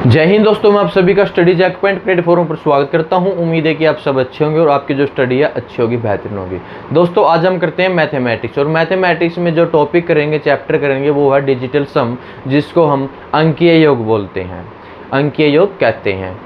जय हिंद दोस्तों, मैं आप सभी का स्टडी जैक पॉइंट प्लेटफॉर्म पर स्वागत करता हूं। उम्मीद है कि आप सब अच्छे होंगे और आपकी जो स्टडी है अच्छी होगी, बेहतरीन होगी। दोस्तों आज हम करते हैं मैथमेटिक्स, और मैथमेटिक्स में जो टॉपिक करेंगे, चैप्टर करेंगे, वो है डिजिटल सम, जिसको हम अंकीय योग बोलते हैं, अंकीय योग कहते हैं।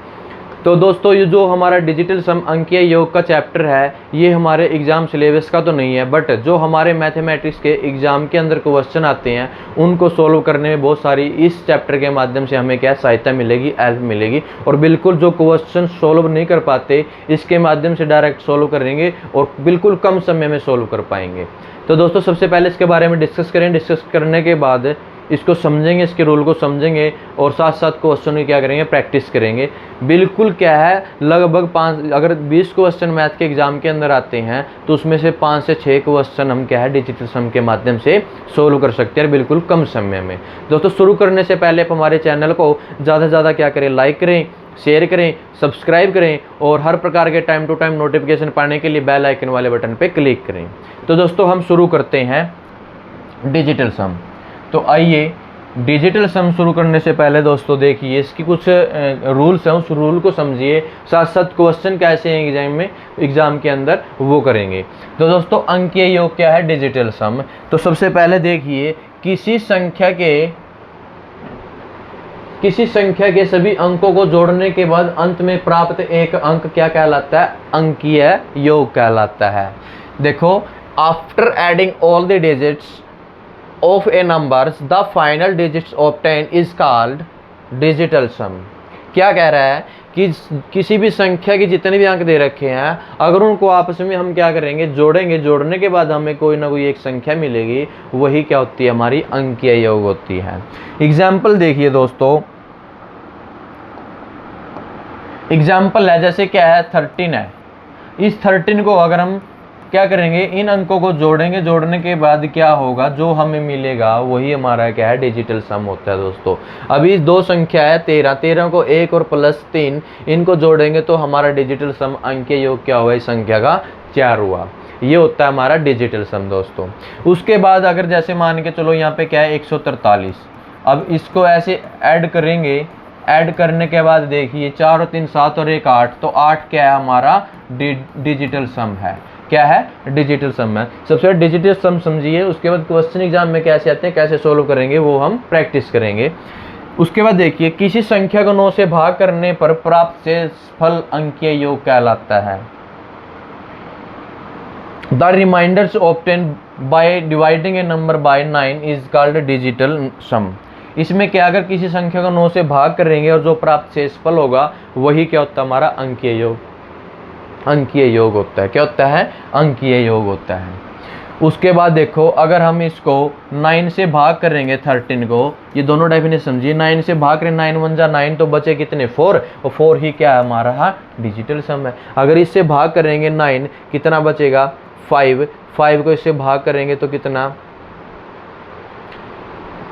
तो दोस्तों ये जो हमारा डिजिटल सम अंकीय योग का चैप्टर है, ये हमारे एग्ज़ाम सिलेबस का तो नहीं है, बट जो हमारे मैथमेटिक्स के एग्ज़ाम के अंदर क्वेश्चन आते हैं उनको सोल्व करने में बहुत सारी इस चैप्टर के माध्यम से हमें क्या सहायता मिलेगी, हेल्प मिलेगी। और बिल्कुल जो क्वेश्चन सोल्व नहीं कर पाते, इसके माध्यम से डायरेक्ट सोल्व करेंगे और बिल्कुल कम समय में सोल्व कर पाएंगे। तो दोस्तों सबसे पहले इसके बारे में डिस्कस करें। डिस्कस करने के बाद इसको समझेंगे, इसके रूल को समझेंगे और साथ साथ क्वेश्चन की क्या करेंगे, प्रैक्टिस करेंगे। बिल्कुल क्या है, लगभग 5 अगर 20 क्वेश्चन मैथ के एग्जाम के अंदर आते हैं तो उसमें से 5 से 6 क्वेश्चन हम क्या है डिजिटल सम के माध्यम से सोल्व कर सकते हैं बिल्कुल कम समय में। दोस्तों शुरू करने से पहले आप हमारे चैनल को ज़्यादा से ज़्यादा क्या करें, लाइक करें, शेयर करें, सब्सक्राइब करें और हर प्रकार के टाइम टू टाइम नोटिफिकेशन पाने के लिए बेल आइकन वाले बटन पर क्लिक करें। तो दोस्तों हम शुरू करते हैं डिजिटल सम। तो आइए डिजिटल सम शुरू करने से पहले दोस्तों देखिए इसकी कुछ रूल्स हैं, उस रूल को समझिए, साथ साथ क्वेश्चन कैसे हैं एग्जाम के अंदर वो करेंगे। तो दोस्तों अंकीय योग क्या है, डिजिटल सम। तो सबसे पहले देखिए किसी संख्या के सभी अंकों को जोड़ने के बाद अंत में प्राप्त एक अंक क्या कहलाता है, अंकीय योग कहलाता है। देखो, after adding all the digits of a numbers the final digits obtained is called digital sum। क्या कह रहा है कि किसी भी संख्या के जितने भी अंक दे रखे हैं, अगर उनको आपस में हम क्या करेंगे, जोड़ेंगे, जोड़ने के बाद हमें कोई ना कोई एक संख्या मिलेगी, वही क्या होती है, हमारी अंकीय योग होती है। एग्जाम्पल देखिए दोस्तों, एग्जाम्पल है जैसे क्या है 13 है। इस 13 को अगर हम क्या करेंगे, इन अंकों को जोड़ेंगे, जोड़ने के बाद क्या होगा, जो हमें मिलेगा वही हमारा क्या है डिजिटल सम होता है। दोस्तों अभी दो संख्या है 13, 13 को 1 और +3 इनको जोड़ेंगे तो हमारा डिजिटल सम अंकीय योग क्या हुआ, इस संख्या का 4 हुआ। ये होता है हमारा डिजिटल सम दोस्तों। उसके बाद अगर जैसे मान के चलो यहाँ पे क्या है 143, अब इसको ऐसे ऐड करेंगे, ऐड करने के बाद देखिए 4 और 3 7 और 1 8, तो 8 क्या है हमारा डिजिटल सम है। क्या है, डिजिटल सम है। सबसे पहले डिजिटल सम समझिए, उसके बाद क्वेश्चन एग्जाम में कैसे आते हैं, कैसे सोल्व करेंगे, वो हम प्रैक्टिस करेंगे। उसके बाद देखिए किसी संख्या को 9 से भाग करने पर प्राप्त शेषफल अंकीय योग कहलाता है। The reminders obtained by dividing a number by 9 is called digital sum. इसमें क्या, अगर किसी संख्या को 9 से भाग करेंगे और जो प्राप्त शेषफल होगा वही क्या होता है, हमारा अंकीय योग, अंकीय योग होता है। क्या होता है, अंकीय योग होता है। उसके बाद देखो अगर हम इसको 9 से भाग करेंगे 13 को, ये दोनों डेफिनेशन समझिए, 9 से भाग करें 9 1 जा 9, तो बचे कितने 4, और 4 ही क्या है हमारा डिजिटल सम है। अगर इससे भाग करेंगे 9, कितना बचेगा 5, 5 को इससे भाग करेंगे तो कितना,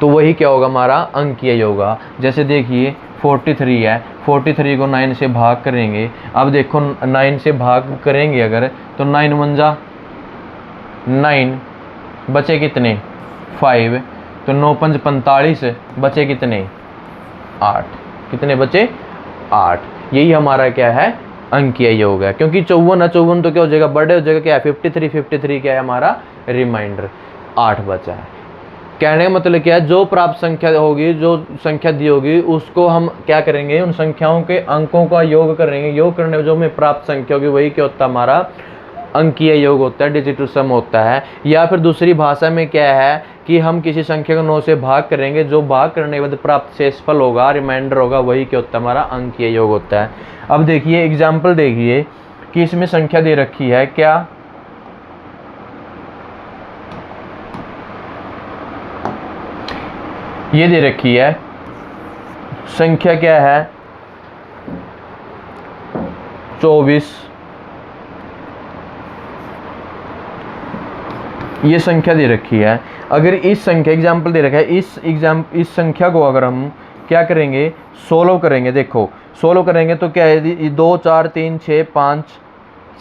तो वही क्या होगा हमारा अंकीय योग। जैसे देखिए 43 है, 43 को 9 से भाग करेंगे, अब देखो 9 से भाग करेंगे अगर, तो 9 1 जा 9, बचे कितने 5, तो 9 5 45, बचे कितने 8, कितने बचे 8। यही हमारा क्या है, अंकीय योग है। क्योंकि 54 है, 54 तो क्या हो जाएगा, बड़े हो जाएगा, क्या है 53, 53 क्या है हमारा रिमाइंडर, 8 बचा है। कहने का मतलब क्या है, जो प्राप्त संख्या होगी, जो संख्या दी होगी, उसको हम क्या करेंगे, उन संख्याओं के अंकों का योग करेंगे, योग करने में जो हमें प्राप्त संख्या होगी वही क्या होता है, हमारा अंकीय योग होता है, डिजिटल सम होता है। या फिर दूसरी भाषा में क्या है कि हम किसी संख्या को 9 से भाग करेंगे, जो भाग करने के बाद प्राप्त शेषफल होगा, रिमाइंडर होगा, वही क्या होता है, हमारा अंकीय योग होता है। अब देखिए एग्जाम्पल देखिए कि इसमें संख्या दे रखी है, क्या ये दे रखी है संख्या, क्या है 24, ये संख्या दे रखी है। अगर इस संख्या, एग्जाम्पल दे रखा है, इस संख्या को अगर हम क्या करेंगे, सोल्व करेंगे, देखो सोल्व करेंगे तो क्या है 2 4 3 6 5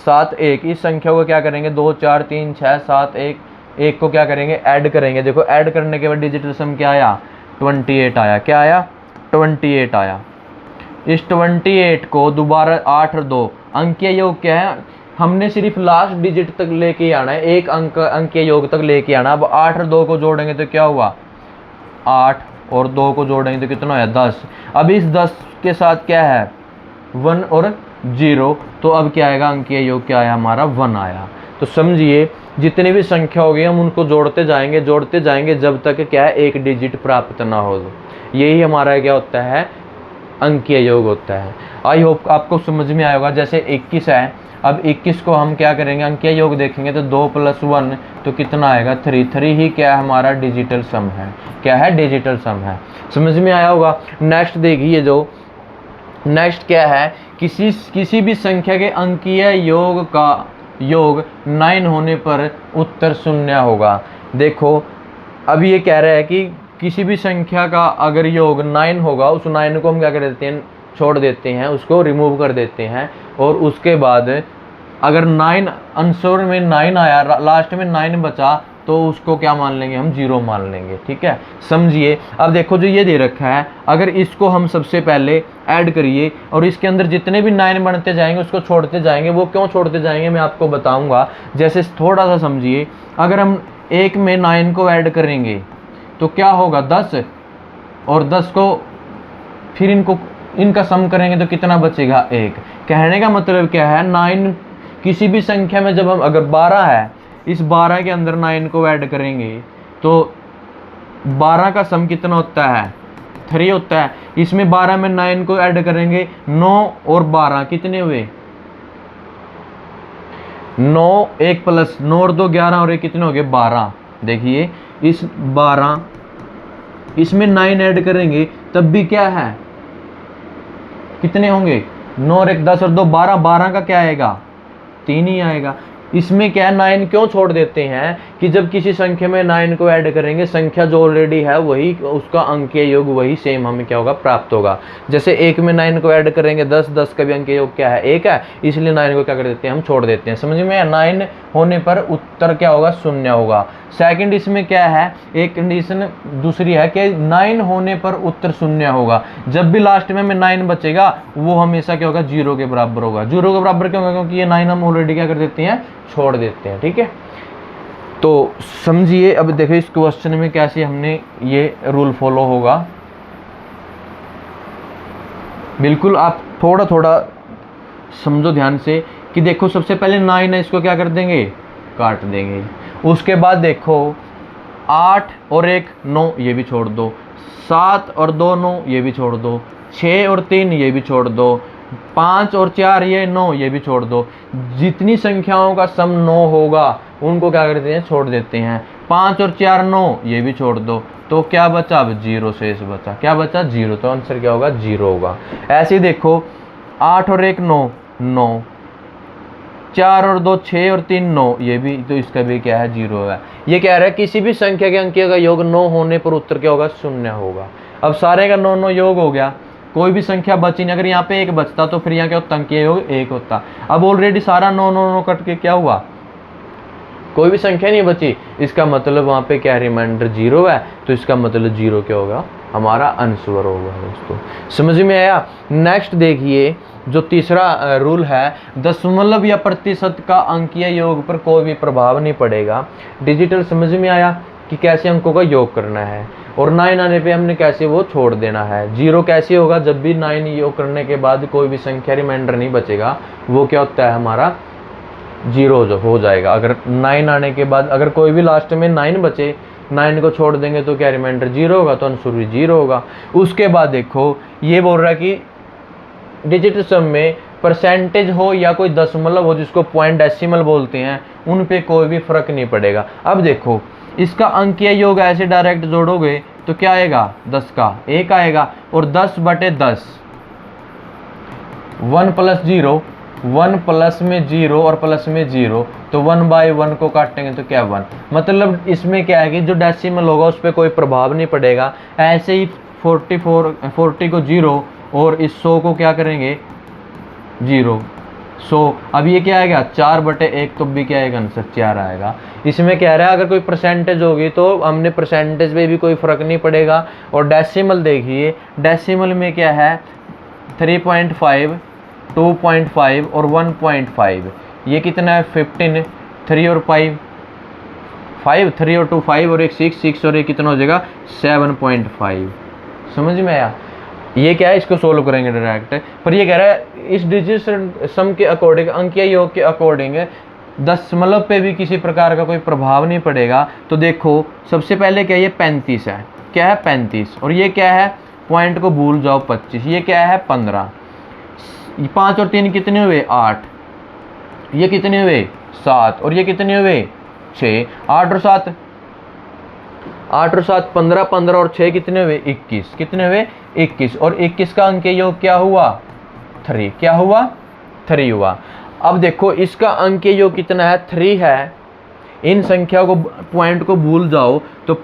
7 1, इस संख्या को क्या करेंगे 2 4 3 6 7 1 को क्या करेंगे, ऐड करेंगे। देखो ऐड करने के बाद डिजिटल सम क्या आया, 28 आया। क्या आया, 28 आया। इस 28 को दोबारा 8 और 2 अंकीय योग क्या है, हमने सिर्फ लास्ट डिजिट तक लेके आना है, एक अंकीय योग तक लेके आना। अब 8 और 2 को जोड़ेंगे तो क्या हुआ, 8 और 2 को जोड़ेंगे तो कितना है 10। अब इस 10 के साथ क्या है 1 और 0, तो अब क्या आएगा, अंकीय योग क्या आया हमारा 1 आया। तो समझिए जितनी भी संख्या होगी हम उनको जोड़ते जाएंगे जब तक क्या है एक डिजिट प्राप्त ना हो। यही हमारा क्या होता है, अंकीय योग होता है। आई होप आपको समझ में आएगा। जैसे 21 है, अब 21 को हम क्या करेंगे, अंकीय योग देखेंगे तो 2 + 1 तो कितना आएगा 3। 3 ही क्या है हमारा डिजिटल सम है, क्या है डिजिटल सम है। समझ में आया होगा। नेक्स्ट देखिए, जो नेक्स्ट क्या है, किसी भी संख्या के अंकीय योग का योग 9 होने पर उत्तर 0 होगा। देखो अब ये कह रहा है कि किसी भी संख्या का अगर योग 9 होगा, उस 9 को हम क्या कर देते हैं, छोड़ देते हैं, उसको रिमूव कर देते हैं। और उसके बाद अगर 9 आंसर में 9 आया, लास्ट में 9 बचा, तो उसको क्या मान लेंगे हम, 0 मान लेंगे। ठीक है, समझिए। अब देखो जो ये दे रखा है, अगर इसको हम सबसे पहले ऐड करिए और इसके अंदर जितने भी 9 बनते जाएंगे उसको छोड़ते जाएंगे। वो क्यों छोड़ते जाएंगे मैं आपको बताऊंगा। जैसे थोड़ा सा समझिए, अगर हम 1 में 9 को ऐड करेंगे तो क्या होगा 10, और 10 को फिर इनका सम करेंगे तो कितना बचेगा 1। कहने का मतलब क्या है, 9 किसी भी संख्या में जब हम, अगर 12 है, इस 12 के अंदर 9 को ऐड करेंगे तो 12 का सम कितना होता है 3 होता है। इसमें 12 में 9 को ऐड करेंगे, 9 और 12 कितने हुए 9, 1 + 9 और 2 11 और 1 कितने हो गए 12। देखिए इस 12 इसमें 9 ऐड करेंगे तब भी क्या है, कितने होंगे 9 और 1 10 और 2 12। 12 का क्या आएगा 3 ही आएगा। इसमें क्या है 9 क्यों छोड़ देते हैं कि जब किसी संख्या में 9 को ऐड करेंगे, संख्या जो ऑलरेडी है वही, उसका अंकीय योग वही सेम हमें क्या होगा प्राप्त होगा। जैसे 1 में 9 को ऐड करेंगे 10, 10 का भी अंकीय योग क्या है 1 है, इसलिए 9 को क्या कर देते हैं हम छोड़ देते हैं। समझ में, 9 होने पर उत्तर क्या होगा 0 होगा। सेकंड इसमें क्या है, एक कंडीशन दूसरी है कि 9 होने पर उत्तर 0 होगा। जब भी लास्ट में 9 बचेगा वो हमेशा क्या होगा 0 के बराबर होगा। 0 के बराबर क्यों होगा, क्योंकि ये 9 हम ऑलरेडी क्या कर देते हैं छोड़ देते हैं। ठीक है, तो समझिए। अब देखो इस क्वेश्चन में कैसे हमने ये रूल फॉलो होगा। बिल्कुल आप थोड़ा थोड़ा समझो ध्यान से कि देखो सबसे पहले 9 है, इसको क्या कर देंगे काट देंगे। उसके बाद देखो 8 और 1 9, ये भी छोड़ दो। 7 और 2 9, ये भी छोड़ दो। 6 और 3 ये भी छोड़ दो। 5 और 4 ये 9, ये भी छोड़ दो। जितनी संख्याओं का सम 9 होगा उनको क्या करते हैं छोड़ देते हैं। 5 और 4 9, ये भी छोड़ दो। तो क्या बचा, अब 0 शेष बचा। क्या बचा 0, तो आंसर क्या होगा 0 होगा। ऐसे ही देखो 8 और 1 9 9, 4 और 2 6 और 3 9, ये भी, तो इसका भी क्या है 0 है। ये कह रहा है किसी भी संख्या के अंकीय का योग 9 होने पर उत्तर क्या होगा 0 होगा। अब सारे का 9 9 योग हो गया, कोई भी संख्या बची नहीं। अगर यहाँ पे 1 बचता तो फिर यहाँ क्या होता, अंकीय योग 1 होता। अब ऑलरेडी सारा 9 9 9 कट के क्या हुआ, कोई भी संख्या नहीं बची। इसका मतलब वहाँ पे क्या रिमाइंडर 0 है, तो इसका मतलब 0 क्या होगा हमारा आंसर होगा। दोस्तों समझ में आया। नेक्स्ट देखिए जो तीसरा रूल है, दशमलव या प्रतिशत का अंकीय योग पर कोई भी प्रभाव नहीं पड़ेगा। डिजिटल समझ में आया कि कैसे अंकों का योग करना है, और 9 आने पे हमने कैसे वो छोड़ देना है। 0 कैसे होगा, जब भी 9 योग करने के बाद कोई भी संख्या रिमाइंडर नहीं बचेगा, वो क्या होता है हमारा 0 जो हो जाएगा। अगर 9 आने के बाद अगर कोई भी लास्ट में 9 बचे, 9 को छोड़ देंगे तो क्या रिमाइंडर 0 होगा, तो आंसर भी 0 होगा। उसके बाद देखो ये बोल रहा है कि डिजिटल सम में परसेंटेज हो या कोई दशमलव हो, जिसको पॉइंट डेसिमल बोलते हैं, उन पे कोई भी फर्क नहीं पड़ेगा। अब देखो इसका अंकीय योग ऐसे डायरेक्ट जोड़ोगे तो क्या आएगा 10 का 1 आएगा, और 10/10 1 + 0 1 प्लस में 0 और प्लस में 0, तो 1/1 को काटेंगे तो क्या 1। मतलब इसमें क्या है कि जो डेसिमल होगा उस पर कोई प्रभाव नहीं पड़ेगा। ऐसे ही 40 को 0 और इस 100 को क्या करेंगे 0 100। अब ये क्या आएगा 4/1, तो भी क्या आएगा आंसर 4 आएगा। इसमें कह रहा है अगर कोई परसेंटेज होगी तो हमने परसेंटेज में भी कोई फ़र्क नहीं पड़ेगा। और डेसिमल देखिए, डेसिमल में क्या है 3.5, 2.5 और 1.5। ये कितना है 15, 3 और 5, 5, 3 और 2 5 और एक 6, 6 और एक कितना हो जाएगा 7.5। समझ में आया? ये क्या है, इसको सोल्व करेंगे डायरेक्ट। पर ये कह रहा है इस डिजिट सम के अकॉर्डिंग, अंकीय योग के अकॉर्डिंग दशमलव पे भी किसी प्रकार का कोई प्रभाव नहीं पड़ेगा। तो देखो सबसे पहले क्या, ये 35 है, क्या है 35, और ये क्या है, पॉइंट को भूल जाओ 25, ये क्या है 15, 5 और 3 कितने हुए 8, ये कितने हुए 7, और ये कितने हुए 6, 8 और 7, 8 और 7 15, 15 और 6 कितने हुए 21, कितने हुए 21, और 21 का अंकीय योग क्या हुआ 3, क्या हुआ 3 हुआ। अब देखो इसका अंकीय योग कितना है 3 है। इन संख्या को पॉइंट को भूल जाओ तो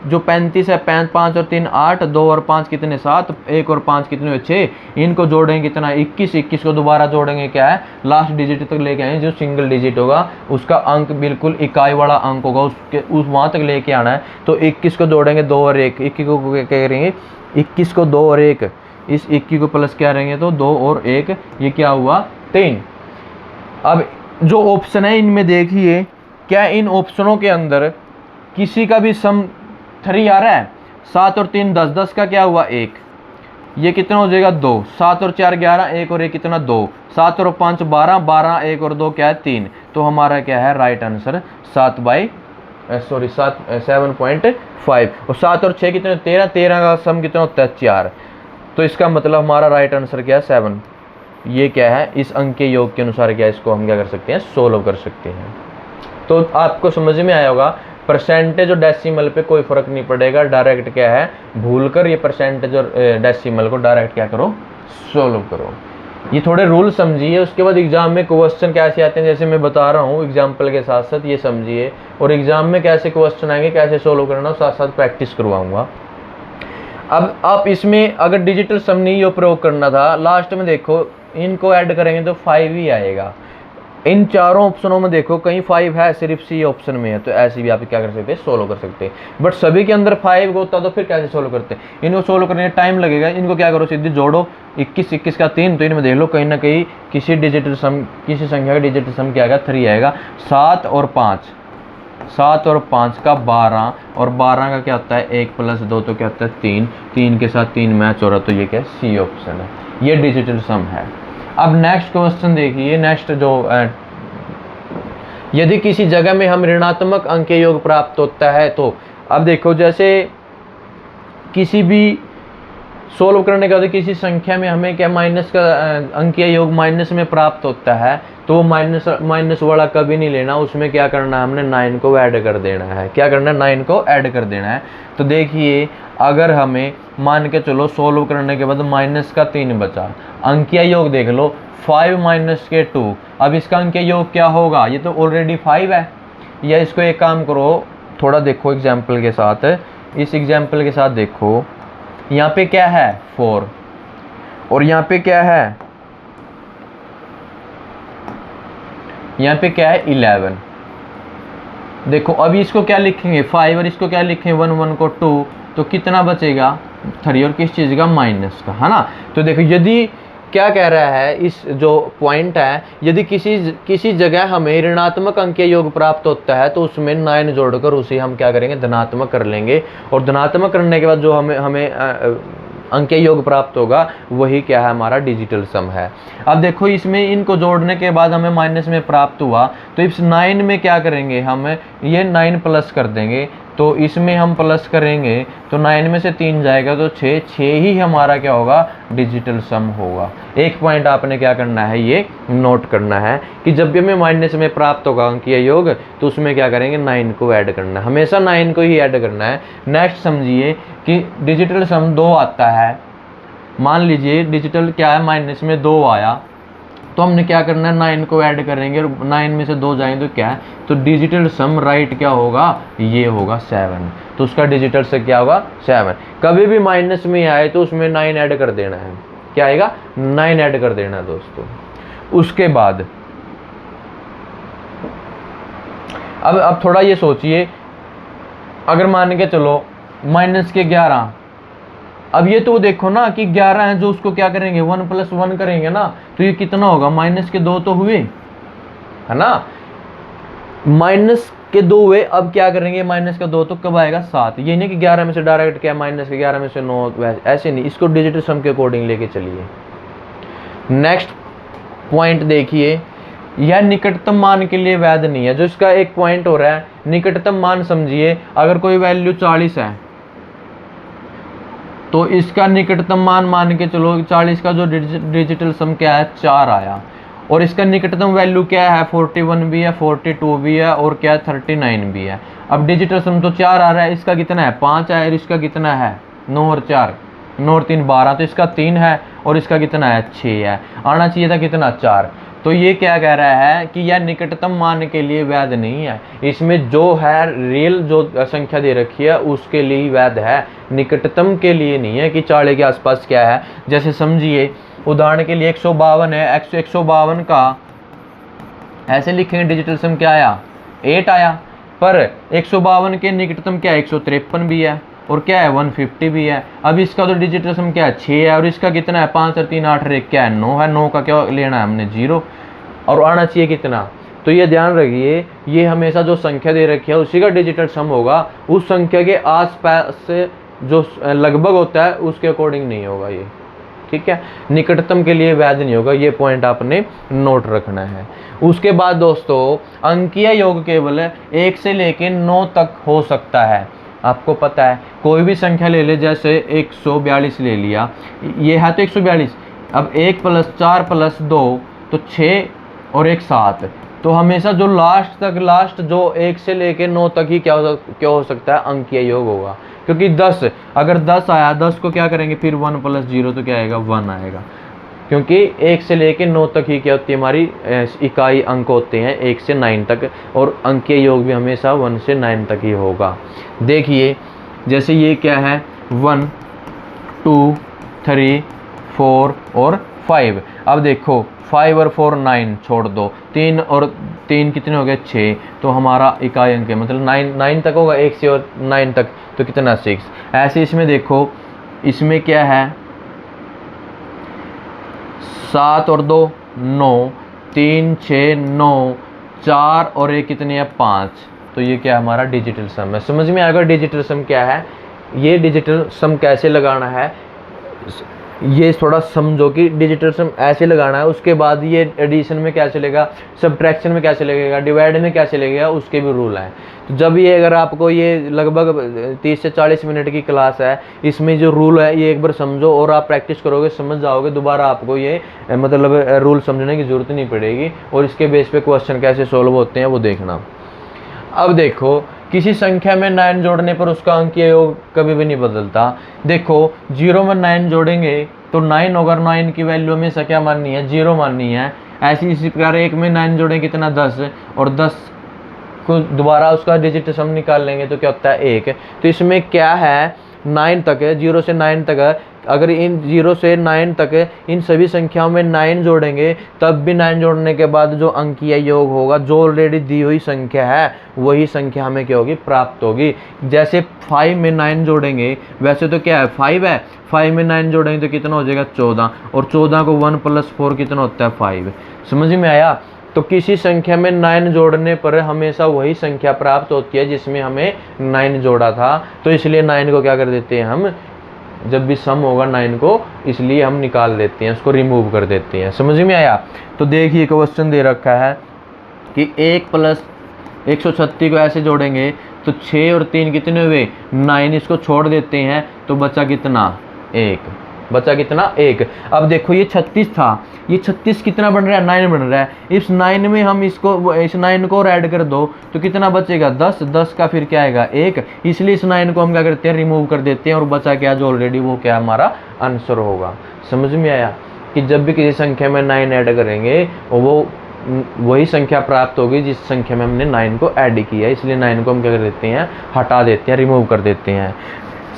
जो 35 है, 5 और 3 8, 2 और 5 कितने 7, 1 और 5 कितने हुए 6, इनको जोड़ेंगे कितना 21, 21 को दोबारा जोड़ेंगे क्या है लास्ट डिजिट तक लेके आए, जो सिंगल डिजिट होगा उसका अंक बिल्कुल इकाई वाला अंक होगा, उसके वहाँ तक लेके आना है। तो 21 को जोड़ेंगे 2 और 1, 21 को क्या करेंगे 21 को 2 और 1, इस 21 को प्लस क्या करेंगे तो 2 और 1, ये क्या हुआ 3। अब जो ऑप्शन है इनमें देखिए, क्या इन ऑप्शनों के अंदर किसी का भी सम 3 आ रहा है, 7 और 3 10, 10 का क्या हुआ 1, ये कितना हो जाएगा 2, 7 और 4 11, 1 और 1 कितना 2, 7 और 5 12, 12 1 और 2 क्या है 3। तो हमारा क्या है राइट आंसर 7.5, और 7 और 6 कितने 13, 13 का सम कितना होता है 4। तो इसका मतलब हमारा राइट आंसर क्या है 7। ये क्या है इस अंक के योग के अनुसार क्या है, इसको हम क्या कर सकते हैं सोल्व कर सकते हैं। तो आपको समझ में आया होगा, परसेंटेज और डेसिमल पे कोई फर्क नहीं पड़ेगा, डायरेक्ट क्या है भूलकर ये परसेंटेज और डेसिमल को डायरेक्ट क्या करो सोल्व करो। ये थोड़े रूल समझिए, उसके बाद एग्जाम में क्वेश्चन कैसे आते हैं जैसे मैं बता रहा हूँ एग्जाम्पल के साथ साथ ये समझिए, और एग्जाम में कैसे क्वेश्चन आएंगे कैसे सोल्व करना साथ साथ प्रैक्टिस करवाऊंगा। अब आप इसमें अगर डिजिटल सम नहीं ये प्रयोग करना था, लास्ट में देखो इनको ऐड करेंगे तो 5 ही आएगा। इन चारों ऑप्शनों में देखो कहीं 5 है, सिर्फ सी ऑप्शन में है, तो ऐसे भी आप क्या कर सकते हैं सोल्व कर सकते हैं। बट सभी के अंदर 5 होता तो फिर कैसे सोल्व करते हैं, इनको सोल्व करने में टाइम लगेगा। इनको क्या करो सीधे जोड़ो, 21 21 का 3, तो इनमें देख लो कहीं ना कहीं किसी डिजिटल सम किसी संख्या का डिजिटल सम क्या आएगा 3 आएगा। 7 और 5, 7 और 5 का 12, और 12 का क्या होता है 1 + 2 तो क्या होता है 3, 3 के साथ 3 मैच हो रहा, तो ये क्या है सी ऑप्शन है, ये डिजिटल सम है। अब नेक्स्ट क्वेश्चन देखिए, नेक्स्ट जो यदि किसी जगह में हम ऋणात्मक अंकीय योग प्राप्त होता है, तो अब देखो जैसे किसी भी सोल्व करने के बाद किसी संख्या में हमें क्या माइनस का अंकीय योग माइनस में प्राप्त होता है, तो वो माइनस वाला कभी नहीं लेना, उसमें क्या करना है हमने 9 को ऐड कर देना है। क्या करना है 9 को ऐड कर देना है। तो देखिए अगर हमें मान के चलो सोल्व करने के बाद माइनस का 3 बचा, अंकीय योग देख लो 5 - के 2, अब इसका अंकीय योग क्या होगा, ये तो ऑलरेडी 5 है। या इसको एक काम करो थोड़ा देखो एग्जाम्पल के साथ, इस एग्जाम्पल के साथ देखो, यहाँ पे क्या है 4 और यहाँ पे क्या है, यहाँ पे क्या है 11। देखो अभी इसको क्या लिखेंगे 5 और इसको क्या लिखेंगे 1 1 को 2, तो कितना बचेगा 3 और किस चीज़ का माइनस का, है ना। तो देखो यदि क्या कह रहा है इस जो पॉइंट है, यदि किसी जगह हमें ऋणात्मक अंकीय योग प्राप्त होता है तो उसमें 9 जोड़कर उसे हम क्या करेंगे धनात्मक कर लेंगे, और धनात्मक करने के बाद जो हमें अंकीय योग प्राप्त होगा वही क्या है हमारा डिजिटल सम है। अब देखो इसमें इनको जोड़ने के बाद हमें माइनस में प्राप्त हुआ, तो इस 9 में क्या करेंगे हम ये 9 प्लस कर देंगे, तो इसमें हम प्लस करेंगे तो 9 में से 3 जाएगा तो 6 ही हमारा क्या होगा डिजिटल सम होगा। एक पॉइंट आपने क्या करना है ये नोट करना है कि जब भी हमें माइनस में प्राप्त होगा अंकीय योग तो उसमें क्या करेंगे 9 को ऐड करना है, हमेशा 9 को ही ऐड करना है। नेक्स्ट समझिए कि डिजिटल सम 2 आता है, मान लीजिए डिजिटल क्या है माइनस में 2 आया, तो हमने क्या करना है 9 को ऐड करेंगे और 9 में से 2 जाएंगे तो क्या है, तो डिजिटल सम राइट क्या होगा ये होगा 7, तो उसका डिजिटल से क्या होगा 7। कभी भी माइनस में आए तो उसमें 9 ऐड कर देना है, क्या आएगा 9 ऐड कर देना है दोस्तों। उसके बाद अब थोड़ा ये सोचिए, अगर मान के चलो माइनस के 11 अब ये तो देखो ना कि 11 है जो उसको क्या करेंगे 1 + 1 करेंगे ना, तो ये कितना होगा -2 तो हुए, है ना, -2 हुए। अब क्या करेंगे -2 तो कब आएगा 7। ये नहीं कि 11 में से डायरेक्ट क्या -11 में से 9, ऐसे नहीं, इसको डिजिटल सम के अकॉर्डिंग लेके चलिए। नेक्स्ट पॉइंट देखिए, यह निकटतम मान के लिए वैध नहीं है। जो इसका एक पॉइंट हो रहा है, निकटतम मान समझिए, अगर कोई वैल्यू 40 है तो इसका निकटतम मान के चलो 40 का जो डिजिटल सम क्या है 4 आया, और इसका निकटतम वैल्यू क्या है 41 भी है, 42 भी है, और क्या है 39 भी है। अब डिजिटल सम तो 4 आ रहा है, इसका कितना है 5 है, और इसका कितना है 9 और 4, 9 और 3 12, तो इसका 3 है, और इसका कितना है 6 है, आना चाहिए था कितना 4। तो ये क्या कह रहा है कि यह निकटतम मान के लिए वैध नहीं है, इसमें जो है रियल जो संख्या दे रखी है उसके लिए ही वैध है, निकटतम के लिए नहीं है कि 40 के आसपास क्या है। जैसे समझिए उदाहरण के लिए 152 है, 152 का ऐसे लिखेंगे डिजिटल सम क्या आया 8 आया, पर 152 के निकटतम क्या है 153 भी है, और क्या है 150 भी है। अब इसका तो डिजिटल सम क्या है 6 है, और इसका कितना है 5 और 3 8 और 1 क्या है 9 है, 9 का क्या लेना है हमने 0, और आना चाहिए कितना। तो ये ध्यान रखिए, ये हमेशा जो संख्या दे रखी है उसी का डिजिटल सम होगा, उस संख्या के आसपास से जो लगभग होता है उसके अकॉर्डिंग नहीं होगा ये, ठीक है, निकटतम के लिए वैध नहीं होगा। ये पॉइंट आपने नोट रखना है। उसके बाद दोस्तों अंकीय योग केवल 1 से लेकर 9 तक हो सकता है। आपको पता है कोई भी संख्या ले ले, जैसे 142 ले लिया, ये है तो 142, अब 1 + 4 + 2 तो 6 और 1 7, तो हमेशा जो लास्ट जो 1 से लेके 9 तक ही क्या हो सकता है अंकीय योग होगा, क्योंकि 10 अगर 10 आया 10 को क्या करेंगे फिर 1 + 0 तो क्या आएगा 1 आएगा, क्योंकि 1 से लेके 9 तक ही क्या होती है हमारी इकाई अंक होते हैं 1 से 9 तक, और अंकीय योग भी हमेशा 1 से 9 तक ही होगा। देखिए जैसे ये क्या है 1 2 3 4 और 5, अब देखो 5 और 4 9 छोड़ दो, 3 और 3 कितने हो गए 6, तो हमारा इकाई अंक है मतलब 9 तक होगा, 1 से और 9 तक तो कितना 6। ऐसे इसमें देखो, इसमें क्या है 7 और 2 9, 3 6 9, 4 और 1 कितने है 5, तो ये क्या हमारा डिजिटल सम है। समझ में आएगा डिजिटल सम क्या है, ये डिजिटल सम कैसे लगाना है, ये थोड़ा समझो कि डिजिटल सम ऐसे लगाना है। उसके बाद ये एडिशन में क्या चलेगा, सब्ट्रैक्शन में क्या चलेगा, डिवाइड में क्या चलेगा, उसके भी रूल हैं। तो जब ये अगर आपको ये लगभग 30 से 40 मिनट की क्लास है, इसमें जो रूल है ये एक बार समझो और आप प्रैक्टिस करोगे समझ जाओगे, दोबारा आपको ये मतलब रूल समझने की ज़रूरत नहीं पड़ेगी, और इसके बेस पे क्वेश्चन कैसे सोल्व होते हैं वो देखना। अब देखो किसी संख्या में 9 जोड़ने पर उसका अंकीय योग कभी भी नहीं बदलता। देखो 0 में 9 जोड़ेंगे तो 9 होगा, 9 की वैल्यू हमेशा क्या माननी है 0 माननी है। ऐसी इसी प्रकार 1 में 9 जोड़ें कितना 10, और 10 को दोबारा उसका डिजिट सम निकाल लेंगे तो क्या होता है 1। तो इसमें क्या है 9 तक है, 0 से 9 तक है, अगर इन 0 से 9 तक इन सभी संख्याओं में 9 जोड़ेंगे तब भी 9 जोड़ने के बाद जो अंकीय योग होगा, जो ऑलरेडी दी हुई संख्या है वही संख्या हमें क्या होगी प्राप्त होगी। जैसे 5 में 9 जोड़ेंगे, वैसे तो क्या है 5 है, 5 में 9 जोड़ेंगे तो कितना हो जाएगा 14, और 14 को 1 + 4 कितना होता है 5। समझ में आया। तो किसी संख्या में 9 जोड़ने पर हमेशा वही संख्या प्राप्त होती है जिसमें हमें 9 जोड़ा था, तो इसलिए 9 को क्या कर देते हैं हम, जब भी सम होगा 9 को, इसलिए हम निकाल देते हैं, उसको रिमूव कर देते हैं। समझ में आया। तो देखिए क्वेश्चन दे रखा है कि 1 + 136 को ऐसे जोड़ेंगे तो 6 और 3 कितने हुए 9, इसको छोड़ देते हैं तो बचा कितना 1, बचा कितना 1। अब देखो ये 36 था, ये 36 कितना बन रहा है 9 बन रहा है, इस 9 में हम इस 9 को ऐड कर दो तो कितना बचेगा 10, 10 का फिर क्या आएगा 1, इसलिए इस 9 को हम क्या करते हैं रिमूव कर देते हैं, और बचा क्या जो ऑलरेडी वो क्या हमारा आंसर होगा। समझ में आया कि जब भी किसी संख्या में 9 ऐड करेंगे वो वही संख्या प्राप्त होगी जिस संख्या में हमने 9 को ऐड किया है, इसलिए 9 को हम क्या कर देते हैं हटा देते हैं, रिमूव कर देते हैं।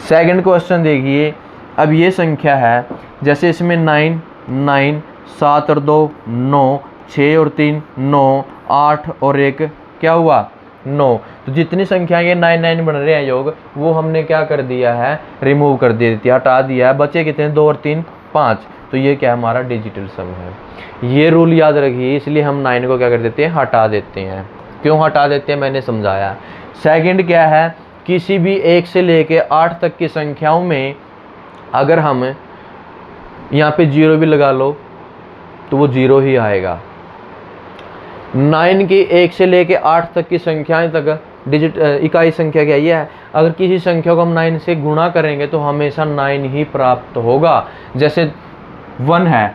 सेकंड क्वेश्चन देखिए, अब ये संख्या है जैसे इसमें 9 9, 7 और 2 9, 6 और 3 9, 8 और 1 क्या हुआ 9, तो जितनी संख्या ये 9 9 बन रहे हैं योग, वो हमने क्या कर दिया है, रिमूव कर दिया, हटा दिया है। बचे कितने, 2 और 3 5, तो ये क्या हमारा डिजिटल सम है। ये रूल याद रखिए, इसलिए हम 9 को क्या कर देते हैं, हटा देते हैं। क्यों हटा देते हैं मैंने समझाया। सेकंड क्या है, किसी भी 1 से लेके 8 तक की संख्याओं में अगर हम यहाँ पे 0 भी लगा लो तो वो 0 ही आएगा। 9 की 1 से लेके 8 तक की संख्याएं तक डिजिट इकाई संख्या क्या ये है, अगर किसी संख्या को हम 9 से गुणा करेंगे तो हमेशा 9 ही प्राप्त होगा। जैसे 1 है,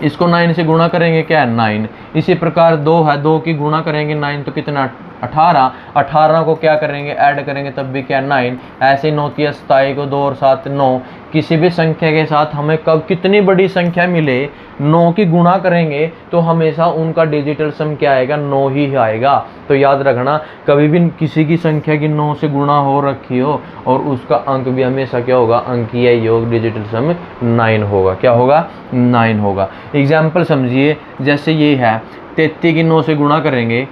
इसको 9 से गुणा करेंगे क्या है, 9। इसी प्रकार 2 है, 2 की गुणा करेंगे 9 तो कितना, 18। 18 को क्या करेंगे, ऐड करेंगे तब भी क्या, 9। ऐसे 9 की 27 को 2 और 7 9। किसी भी संख्या के साथ हमें कब कितनी बड़ी संख्या मिले, 9 की गुणा करेंगे तो हमेशा उनका डिजिटल सम क्या आएगा, 9 ही आएगा। तो याद रखना, कभी भी किसी की संख्या की 9 से गुणा हो रखी हो और उसका अंक भी हमेशा क्या होगा, अंकीय योग डिजिटल सम 9 होगा। क्या होगा, 9 होगा। एग्जाम्पल समझिए, जैसे ये है 33 की 9 से गुणा करेंगे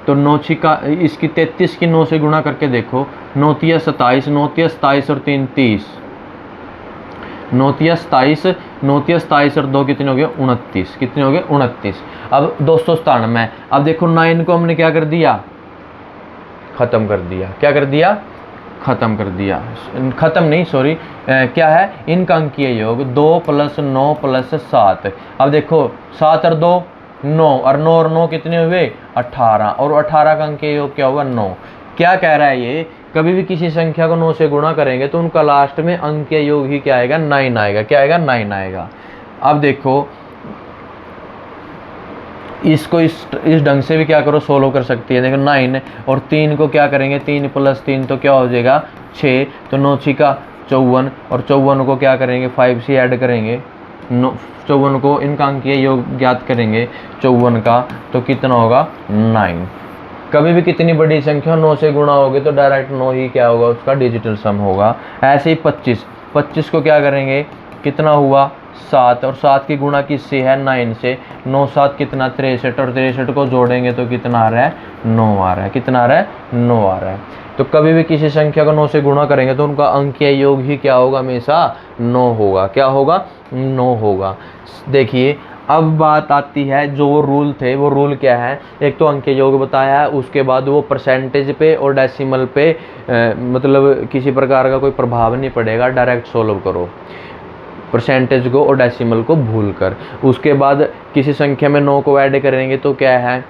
तो 9 छिका इसकी 33 की 9 से गुणा करके देखो, 9 तिया 27, 9 तिया 27 और 3 30, 9 तिया 27, 9 तिया 27 और 2 कितने हो गए, 29। कितने हो गए, 29। अब 297। अब देखो 9 को हमने क्या कर दिया, खत्म कर दिया। क्या कर दिया, खत्म कर दिया। खत्म नहीं, सॉरी, क्या है, इनका अंकीय योग 2 + 9 + 7। अब देखो 7 और 2 9, और 9 और 9 कितने हुए, 18, और 18 का अंकीय योग क्या होगा, 9। क्या कह रहा है ये, कभी भी किसी संख्या को 9 से गुणा करेंगे तो उनका लास्ट में अंकीय योग ही क्या आएगा, 9 आएगा। क्या आएगा, 9 आएगा। अब देखो इसको इस ढंग से भी क्या करो, सोल्व कर सकती है। देखो 9 और 3 को क्या करेंगे, 3 + 3 तो क्या हो जाएगा, 6। तो 9 छिका 54, और 54 को क्या करेंगे, 5 से ऐड करेंगे, 54 को इनका अंकीय योग ज्ञात करेंगे 54 का, तो कितना होगा, 9। कभी भी कितनी बड़ी संख्या 9 से गुणा होगी तो डायरेक्ट 9 ही क्या होगा, उसका डिजिटल सम होगा। ऐसे ही 25 को क्या करेंगे, कितना हुआ, 7, और 7 की गुणा किससे है, 9 से। 9 7 कितना, 63, और 63 को जोड़ेंगे तो कितना आ रहा है, 9 आ रहा है। कितना आ रहा है, 9 आ रहा है। तो कभी भी किसी संख्या को 9 से गुणा करेंगे तो उनका अंकीय योग ही क्या होगा, हमेशा 9 होगा। क्या होगा, 9 होगा। देखिए अब बात आती है, जो वो रूल थे, वो रूल क्या है, एक तो अंकीय योग बताया है, उसके बाद वो परसेंटेज पे और डेसिमल पे मतलब किसी प्रकार का कोई प्रभाव नहीं पड़ेगा, डायरेक्ट सोल्व करो परसेंटेज को और डेसिमल को भूलकर। उसके बाद किसी संख्या में 9 को ऐड करेंगे तो क्या है,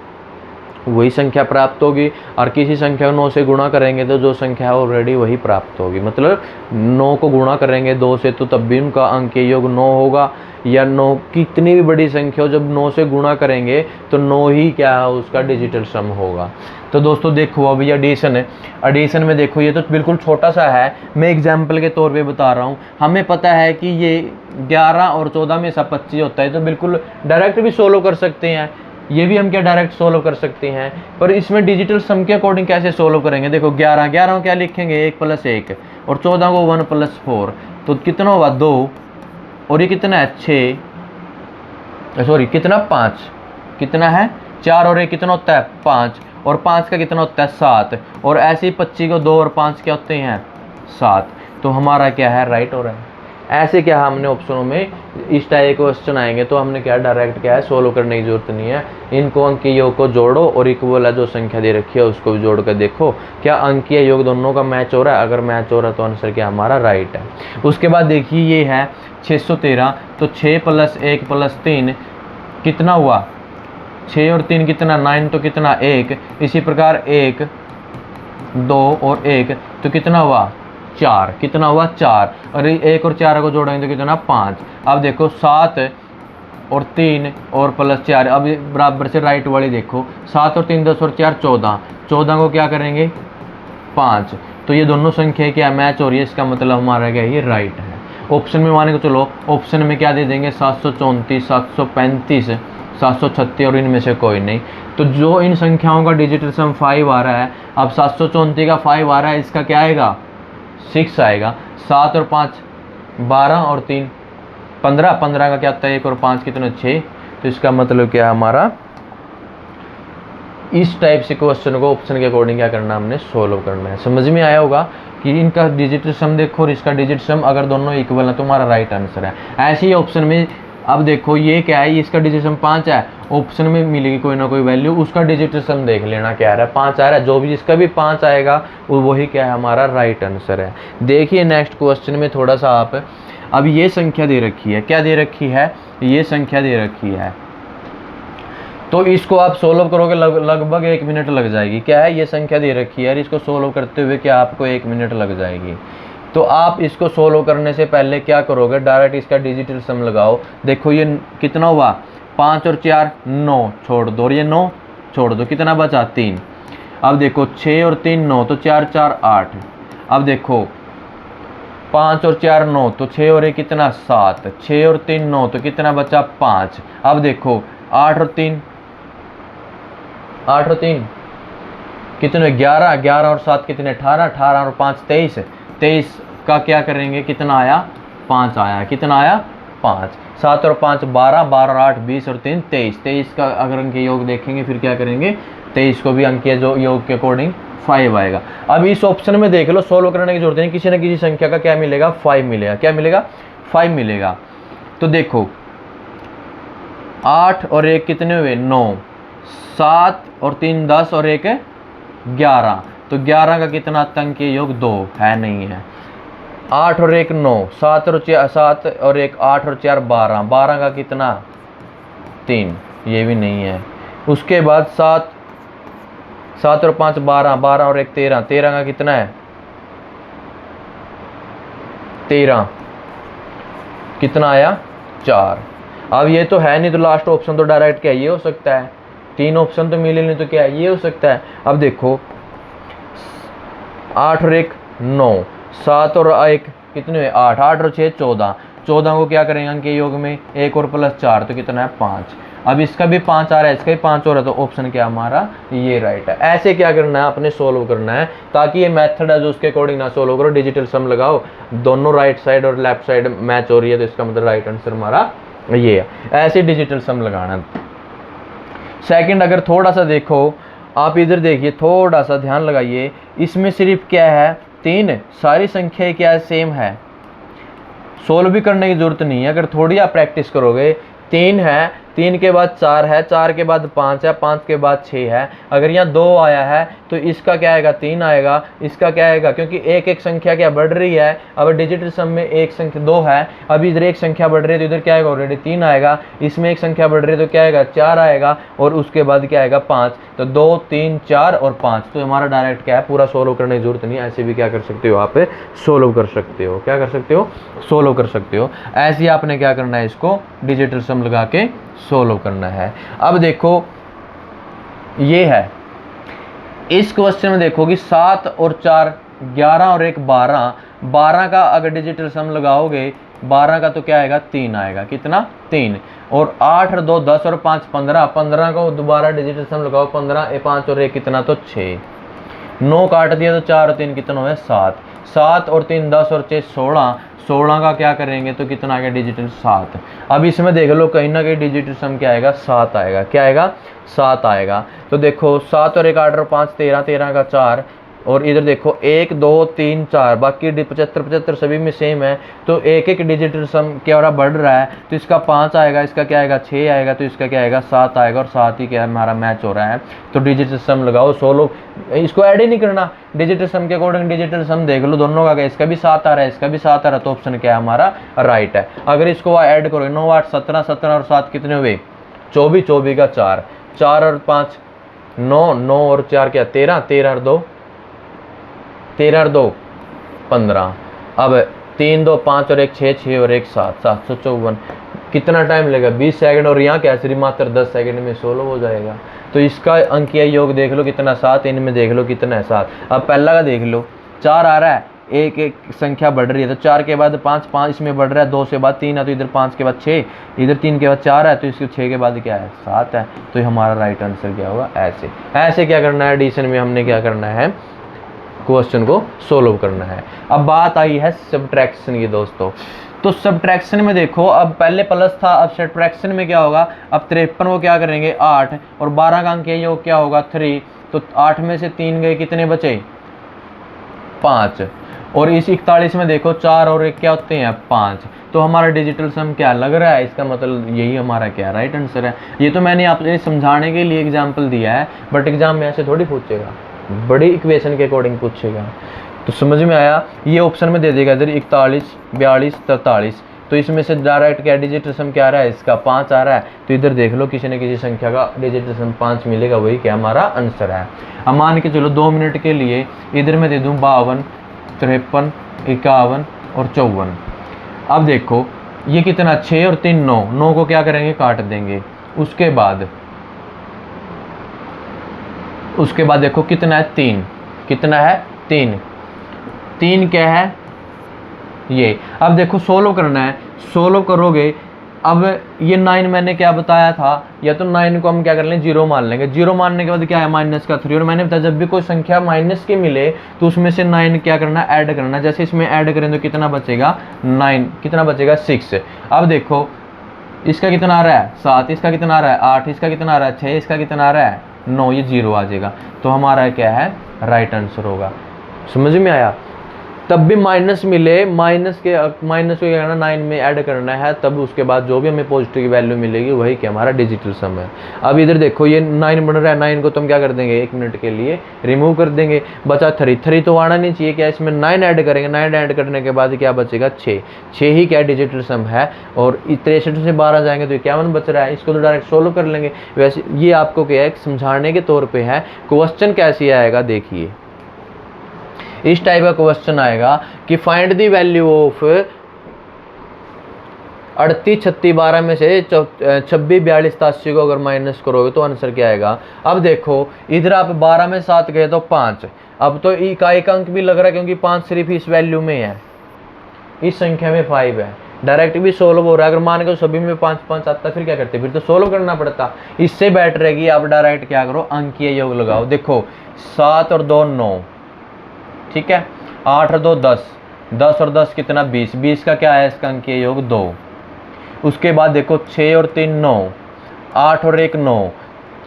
वही संख्या प्राप्त होगी, और किसी संख्या को 9 से गुणा करेंगे तो जो संख्या है ऑलरेडी वही प्राप्त होगी। मतलब 9 को गुणा करेंगे 2 से तो तब भी उनका अंकीय योग 9 होगा, या 9 कितनी भी बड़ी संख्या हो, जब 9 से गुणा करेंगे तो 9 ही क्या है, उसका डिजिटल सम होगा। तो दोस्तों देखो अभी एडिशन है, एडिशन में देखो ये तो बिल्कुल छोटा सा है, मैं एग्जाम्पल के तौर पे बता रहा हूँ। हमें पता है कि ये 11 और 14 में सब 25 होता है, तो बिल्कुल डायरेक्ट भी सोल्व कर सकते हैं। ये भी हम क्या डायरेक्ट सोल्व कर सकते हैं, पर इसमें डिजिटल सम के अकॉर्डिंग कैसे सोल्व करेंगे। देखो 11 को क्या लिखेंगे, 1 + 1, और 14 को 1 + 4, तो कितना हुआ, 2, और ये कितना है, 6, सॉरी कितना, 5, कितना है, 4, और ये कितना होता है, 5, और 5 का कितना होता है, 7, और ऐसे ही 25 को 2 और 5 क्या होते हैं, 7। तो हमारा क्या है, राइट हो रहा है। ऐसे क्या हमने ऑप्शनों में इस टाइप के क्वेश्चन आएंगे तो हमने क्या डायरेक्ट क्या है, सोल्व करने की जरूरत नहीं है। इनको अंकीय योग को जोड़ो और इक्वल है जो संख्या दे रखी है उसको भी जोड़ कर देखो क्या अंकीय योग दोनों का मैच हो रहा है। अगर मैच हो रहा है तो आंसर क्या हमारा राइट है। उसके बाद देखिए ये है 613, तो 6 + 1 + 3 कितना हुआ, 6 और 3 कितना, 9, तो कितना 1। इसी प्रकार 1 2 और 1 तो कितना हुआ, 4, कितना हुआ, 4, और 1 और 4 को जोड़ेंगे तो कितना, 5। अब देखो 7 और 3 और +4, अब बराबर से राइट वाली देखो, 7 और 3 10 और 4 14, 14 को क्या करेंगे, 5। तो ये दोनों संख्या क्या मैच हो रही है, इसका मतलब हमारा क्या ये राइट है। ऑप्शन में माने को चलो, ऑप्शन में क्या दे देंगे, 734 735 736, और इनमें से कोई नहीं। तो जो इन संख्याओं का डिजिटल सम 5 आ रहा है, अब 734 का 5 आ रहा है, इसका क्या आएगा, 6 आएगा। 7 और 5 12 और 3 15, 15 का क्या होता है, 1 और 5 कितने, 6। तो इसका मतलब क्या है हमारा इस टाइप से क्वेश्चन को ऑप्शन के अकॉर्डिंग क्या करना है, हमने सोल्व करना है। समझ में आया होगा कि इनका डिजिटल सम देखो और इसका डिजिट सम अगर दोनों इक्वल है तो हमारा राइट आंसर है। ऐसे ही ऑप्शन में अब देखो ये क्या है, इसका डिजिट सम 5 है, ऑप्शन में मिलेगी कोई ना कोई वैल्यू, उसका डिजिटल सम देख लेना क्या आ रहा है, 5 आ रहा है, जो भी जिसका भी 5 आएगा वो वही क्या है, हमारा राइट आंसर है। देखिए नेक्स्ट क्वेश्चन में थोड़ा सा आप, अब ये संख्या दे रखी है, क्या दे रखी है, ये संख्या दे रखी है, तो इसको आप सोल्व करोगे लगभग 1 मिनट लग जाएगी। क्या है, ये संख्या दे रखी है, इसको सोल्व करते हुए क्या आपको 1 मिनट लग जाएगी। तो आप इसको सोल्व करने से पहले क्या करोगे, डायरेक्ट इसका डिजिटल सम लगाओ। देखो ये कितना हुआ, 5 और 4 9, छोड़ दो, और ये 9 छोड़ दो, कितना बचा 3। अब देखो 6 और 3 9, तो 4 4 8। अब देखो 5 और 4 9, तो 6 और 1 कितना 7, 6 और 3 9, तो कितना बचा 5। अब देखो 8 और 3 कितने 11, 11 और 7 कितने 18, 18 और 5 23, 23 का क्या करेंगे, कितना आया 5 आया, कितना आया 5। 7 और 5 12, 12 और 8 20 और 3 23, 23 का अगर अंक योग देखेंगे फिर क्या करेंगे, 23 को भी अंक जो योग के अकॉर्डिंग 5 आएगा। अब इस ऑप्शन में देख लो, सोल्व करने की जरूरत नहीं, किसी न किसी संख्या का क्या मिलेगा, 5 मिलेगा। क्या मिलेगा, 5 मिलेगा। तो देखो 8 और 1 कितने हुए 9, 7 और 3 10 और 1 11, तो 11 का कितना अंक योग 2 है, नहीं है। 8 और 1 9, 7 और 1 8 और 4 12, 12 का कितना 3, ये भी नहीं है। उसके बाद 7 और 5 12, 12 और 1 13, 13 का कितना है 13, कितना आया 4। अब ये तो है नहीं, तो लास्ट ऑप्शन तो डायरेक्ट क्या ये हो सकता है, 3 ऑप्शन तो मिले नहीं, तो क्या ये हो सकता है। अब देखो 8 और 1 9, 7 और 1 कितने हुए 8, 8 और 6 14, 14 को क्या करेंगे अंक योग में 1 और प्लस 4, तो कितना है 5। अब इसका भी 5 आ रहा है, इसका भी 5 हो रहा है, तो ऑप्शन क्या हमारा ये राइट है। ऐसे क्या करना है, अपने सोल्व करना है, ताकि ये मेथड है जो उसके अकॉर्डिंग ना सोल्व करो, डिजिटल सम लगाओ, दोनों राइट साइड और लेफ्ट साइड मैच हो रही है, तो इसका मतलब राइट आंसर हमारा ये है। ऐसे डिजिटल सम लगाना। सेकंड, अगर थोड़ा सा देखो, आप इधर देखिए, थोड़ा सा ध्यान लगाइए, इसमें सिर्फ क्या है 3, सारी संख्याएं क्या है सेम है, सोल्व भी करने की जरूरत नहीं है। अगर थोड़ी आप प्रैक्टिस करोगे, 3 है, 3 के बाद 4 है, 4 के बाद 5 है, 5 के बाद 6 है। अगर यहाँ 2 आया है तो इसका क्या आएगा 3 आएगा, इसका क्या आएगा, क्योंकि एक एक संख्या क्या बढ़ रही है। अब डिजिटल सम में एक संख्या 2 है, अब इधर एक संख्या बढ़ रही है तो इधर क्या आएगा ऑलरेडी 3 आएगा, इसमें एक संख्या बढ़ रही है तो क्या आएगा 4 आएगा, और उसके बाद क्या आएगा 5। तो 2 3 4 और 5, तो हमारा डायरेक्ट क्या है, पूरा सोल्व करने की जरूरत नहीं है, ऐसे भी क्या कर सकते हो आप सोल्व कर सकते हो। क्या कर सकते हो, सोल्व कर सकते हो। ऐसे ही आपने क्या करना है, इसको डिजिटल सम लगा के सोल्व करना है। अब देखो ये है, इस क्वेश्चन में देखो कि 7 और 4 11 और 1 12, 12 का अगर डिजिटल सम लगाओगे 12 का तो क्या आएगा 3 आएगा, कितना 3। और 8 और 2 10 और 5 15, 15 को दोबारा डिजिटल सम लगाओ 15, 5 और 1 कितना, तो 6। 9 काट दिया तो 4 और 3 कितना है 7, 7 और 3 10 और 6 16, 16 का क्या करेंगे तो कितना आएगा डिजिटल 7। अब इसमें देख लो कहीं ना कहीं डिजिटल सम क्या आएगा 7 आएगा, क्या आएगा 7 आएगा। तो देखो 7 और 1 8 और 5 13, 13 का 4, और इधर देखो 1 2 3 4, बाकी 75 75 सभी में सेम है, तो एक एक डिजिटल सम क्या हो रहा बढ़ रहा है, तो इसका 5 आएगा, इसका क्या आएगा 6 आएगा, तो इसका क्या आएगा 7 आएगा, और 7 ही क्या है हमारा मैच हो रहा है। तो डिजिटल सम लगाओ, सोल्व, इसको ऐड ही नहीं करना, डिजिटल सम के अकॉर्डिंग डिजिटल सम देख लो दोनों का, इसका भी 7 आ रहा है, इसका भी 7 आ रहा है, तो ऑप्शन क्या है हमारा राइट है। अगर इसको ऐड करो 9 8 17, 17 और 7 कितने हुए 24, 24 का 4, 4 और 5 9, 9 और 4 क्या 13, 13 और 2 15, अब 3 2 5 और 1 6, 6 और 1 7, 754। कितना टाइम लगेगा 20 सेकंड, और यहाँ क्या सिर्फ मात्र 10 सेकंड में सोल्व हो जाएगा। तो इसका अंकीय योग देख लो कितना 7, इनमें देख लो कितना है 7। अब पहला का देख लो 4 आ रहा है, एक एक संख्या बढ़ रही है, तो 4 के बाद 5, 5 इसमें बढ़ रहा है, 2 से बाद 3 है, तो इधर 5 के बाद 6, इधर 3 के बाद 4 है, तो इसके 6 के बाद क्या है 7 है। तो हमारा राइट आंसर क्या होगा, ऐसे ऐसे क्या करना है, एडिशन में हमने क्या करना है, क्वेश्चन को सोल्व करना है। अब बात आई है सब्ट्रैक्शन की दोस्तों। तो सब्ट्रैक्शन में देखो, अब पहले प्लस था, अब सब्ट्रैक्शन में क्या होगा, अब 53 को क्या करेंगे 8, और 12 का अंक योग क्या होगा 3, तो 8 में से 3 गए, कितने बचे 5, और इस 41 में देखो 4 और 1 क्या होते हैं 5, तो हमारा डिजिटल सम क्या लग रहा है, इसका मतलब यही हमारा क्या राइट आंसर है। ये तो मैंने आपसे समझाने के लिए एग्जाम्पल दिया है, बट एग्जाम में ऐसे थोड़ी पूछेगा, बड़ी इक्वेशन के अकॉर्डिंग पूछेगा। तो समझ में आया, ये ऑप्शन में दे देगा इधर 41, 42, 43, तो इसमें से डायरेक्ट क्या डिजिटल सम क्या आ रहा है, इसका 5 आ रहा है, तो इधर देख लो किसी न किसी संख्या का डिजिटल सम 5 मिलेगा, वही क्या हमारा आंसर है। अब मान के चलो 2 मिनट के लिए इधर मैं दे दूँ 52, 53, 51 और 54। अब देखो ये कितना 6 और 3 9, 9 को क्या करेंगे काट देंगे, उसके बाद देखो कितना है 3, कितना है 3, 3 क्या है ये। अब देखो सोल्व करना है, सोल्व करोगे, अब ये 9 मैंने क्या बताया था, या तो 9 को हम क्या कर लेंगे 0 मान लेंगे, 0 मानने के बाद क्या है माइनस का 3, और मैंने बताया जब भी कोई संख्या माइनस की मिले तो उसमें से 9 क्या करना ऐड करना, जैसे इसमें ऐड करें तो कितना बचेगा 9, कितना बचेगा 6। अब देखो इसका कितना आ रहा है 7, इसका कितना आ रहा है 8, इसका कितना आ रहा है 6, इसका कितना आ रहा है 9, ये 0 आ जाएगा, तो हमारा क्या है राइट आंसर होगा। समझ में आया। तब भी माइनस मिले, माइनस को क्या करना 9 में ऐड करना है, तब उसके बाद जो भी हमें पॉजिटिव की वैल्यू मिलेगी वही क्या हमारा डिजिटल सम है। अब इधर देखो ये 9 बन रहा है, 9 को तुम क्या कर देंगे 1 मिनट के लिए रिमूव कर देंगे, बचा 3, 3 तो आना नहीं चाहिए, क्या इसमें 9 ऐड करेंगे, 9 ऐड करने के बाद क्या बचेगा 6, 6 ही क्या डिजिटल सम है, और 63 से 12 जाएंगे तो 51 बच रहा है, इसको तो डायरेक्ट सोल्व कर लेंगे। वैसे ये आपको क्या है समझाने के तौर पर है, क्वेश्चन कैसे आएगा देखिए, इस टाइप का क्वेश्चन आएगा कि फाइंड द वैल्यू ऑफ 38, 36, 12 में से 26, 42, 87 को अगर माइनस करोगे तो आंसर क्या आएगा। अब देखो इधर आप 12 में 7 गए तो 5, अब तो ई का एक अंक भी लग रहा है क्योंकि 5 सिर्फ इस वैल्यू में है, इस संख्या में 5 है, डायरेक्ट भी सोल्व हो रहा है। अगर मान के सभी में 5 5 आता फिर क्या करते, फिर तो सोल्व करना पड़ता, इससे बेटर है कि आप डायरेक्ट क्या करो अंकीय योग लगाओ। देखो 7 और 2 9, ठीक है, 8 और 2 10, 10 और 10 कितना 20, 20 का क्या है इसका अंकीय योग 2। उसके बाद देखो 6 और 3 9, 8 और 1 9,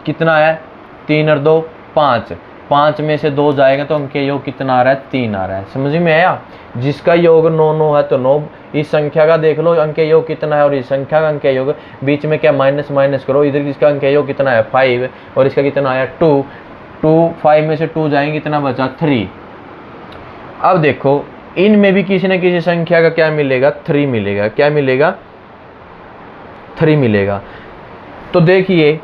कितना है 3 और 2 5, 5 में से 2 जाएगा तो अंकीय योग कितना आ रहा है 3 आ रहा है। समझ में आया। जिसका योग 9 9 है तो 9, इस संख्या का देख लो अंकीय योग कितना है, और इस संख्या का अंकीय योग बीच में क्या माइनस माइनस करो, इधर इसका अंकीय योग कितना है 5, और इसका कितना आया 2, 5 में से 2 जाएंगे कितना बचा 3। अब देखो इनमें भी किसी न किसी संख्या का क्या मिलेगा 3 मिलेगा, क्या मिलेगा 3 मिलेगा। तो देखिए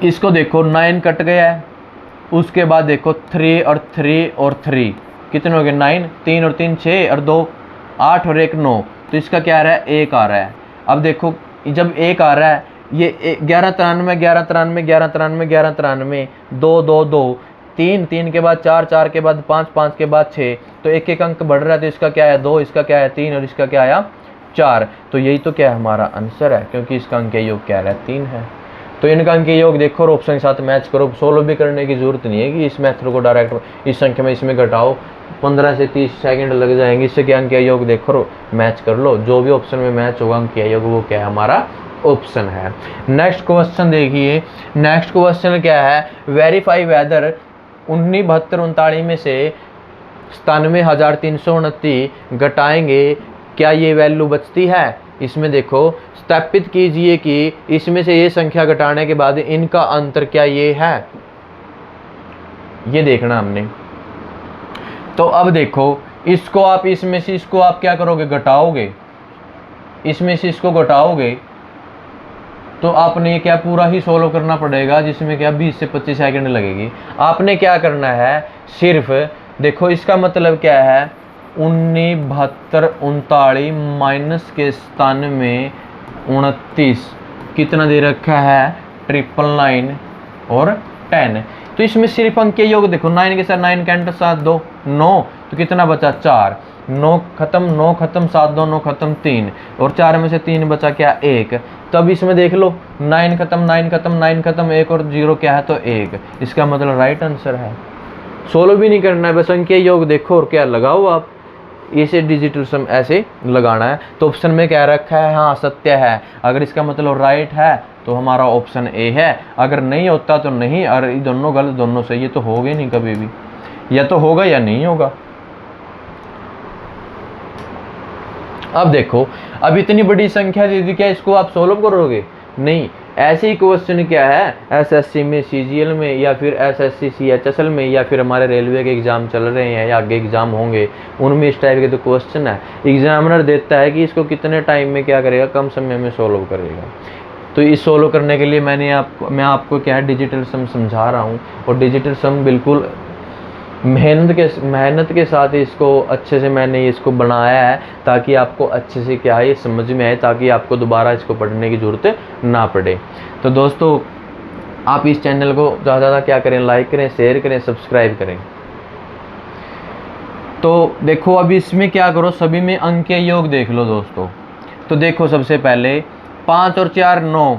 इसको देखो 9 कट गया है, उसके बाद देखो 3 और 3 और 3 कितने हो गए 9, 3 और 3 6 और 2 8 और 1 9, तो इसका क्या आ रहा है 1 आ रहा है। अब देखो जब 1 आ रहा है ये 11 93 11 93 11 93 11 93, 2 2 2, 3 3 के बाद 4 4 के बाद 5 5 के बाद 6, तो एक एक अंक बढ़ रहा है, तो इसका क्या है 2, इसका क्या है 3 और इसका क्या आया 4, तो यही तो क्या है हमारा आंसर है, क्योंकि इसका अंकीय योग क्या है 3 है। तो इनका अंकीय योग देखो और ऑप्शन के साथ मैच करो, सोल्व भी करने की जरूरत नहीं है कि इस मेथड को डायरेक्ट इस संख्या में इसमें घटाओ, 15 से 30 सेकंड लग जाएंगे, इससे क्या अंकीय योग देखो मैच कर लो, जो भी ऑप्शन में मैच होगा अंकीय योग वो क्या है हमारा ऑप्शन है। नेक्स्ट क्वेश्चन देखिए, नेक्स्ट क्वेश्चन क्या है, वेरीफाई वेदर 19 72 39 में से 97,329 घटाएंगे क्या ये वैल्यू बचती है। इसमें देखो सत्यापित कीजिए कि इसमें से ये संख्या घटाने के बाद इनका अंतर क्या ये है, ये देखना हमने। तो अब देखो इसको आप इसमें से इसको आप क्या करोगे घटाओगे, इसमें से इसको घटाओगे तो आपने क्या पूरा ही सोल्व करना पड़ेगा, जिसमें क्या 20 से 25 सेकंड लगेगी। आपने क्या करना है सिर्फ देखो इसका मतलब क्या है 19 72 39 माइनस के 97 29 कितना दे रखा है 999 और 10, तो इसमें सिर्फ अंकीय योग देखो 9 के साथ 9 कैंटर साथ 2 9, तो कितना बचा 4, 9 खत्म 7 2 9 खत्म 3, और 4 में से 3 बचा क्या 1। तब इसमें देख लो 9 खत्म 9 खत्म 9 खत्म 1 और 0 क्या है तो 1, इसका मतलब राइट आंसर है। सोल्व भी नहीं करना है, बस अंकीय योग देखो और क्या लगाओ आप, इसे डिजिटल सम ऐसे लगाना है। तो ऑप्शन में क्या रखा है, हाँ सत्य है, अगर इसका मतलब राइट है तो हमारा ऑप्शन ए है, अगर नहीं होता तो नहीं, और ये दोनों गलत दोनों सही, ये तो होगा ही नहीं कभी भी, या तो होगा या नहीं होगा। अब देखो, अब इतनी बड़ी संख्या दे दी, क्या इसको आप सोल्व करोगे? नहीं। ऐसे ही क्वेश्चन क्या है एसएससी में, सीजीएल में, या फिर एसएससी सीएचएसएल में, या फिर हमारे रेलवे के एग्जाम चल रहे हैं या आगे एग्जाम होंगे, उनमें इस टाइप के तो क्वेश्चन है। एग्जामिनर देता है कि इसको कितने टाइम में क्या करेगा, कम समय में सोल्व करेगा। तो इस सोल्व करने के लिए मैं आपको क्या है डिजिटल सम समझा रहा हूँ, और डिजिटल सम बिल्कुल मेहनत के साथ इसको अच्छे से मैंने इसको बनाया है, ताकि आपको अच्छे से क्या है ये समझ में आए, ताकि आपको दोबारा इसको पढ़ने की ज़रूरत ना पड़े। तो दोस्तों, आप इस चैनल को ज़्यादा से ज़्यादा क्या करें, लाइक करें, शेयर करें, सब्सक्राइब करें। तो देखो, अभी इसमें क्या करो, सभी में अंक के योग देख लो दोस्तों। तो देखो, सबसे पहले 5 और 4 9,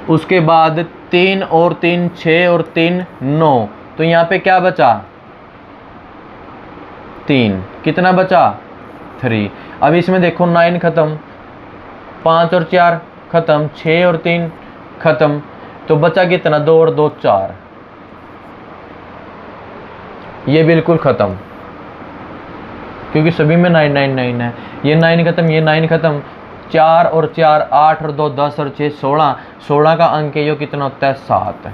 उसके बाद 3 और 3 6 और 3 9, तो यहाँ पे क्या बचा, 3, कितना बचा 3। अब इसमें देखो 9 खत्म, 5 और 4 खत्म, 6 और 3 खत्म, तो बचा कितना, 2 और 2 4, ये बिल्कुल खत्म, क्योंकि सभी में 9 9 9 है। ये 9 खत्म, ये 9 खत्म, 4 और 4 8 और 2 10 और 6 16, 16 का अंक ये कितना होता है, 7 है।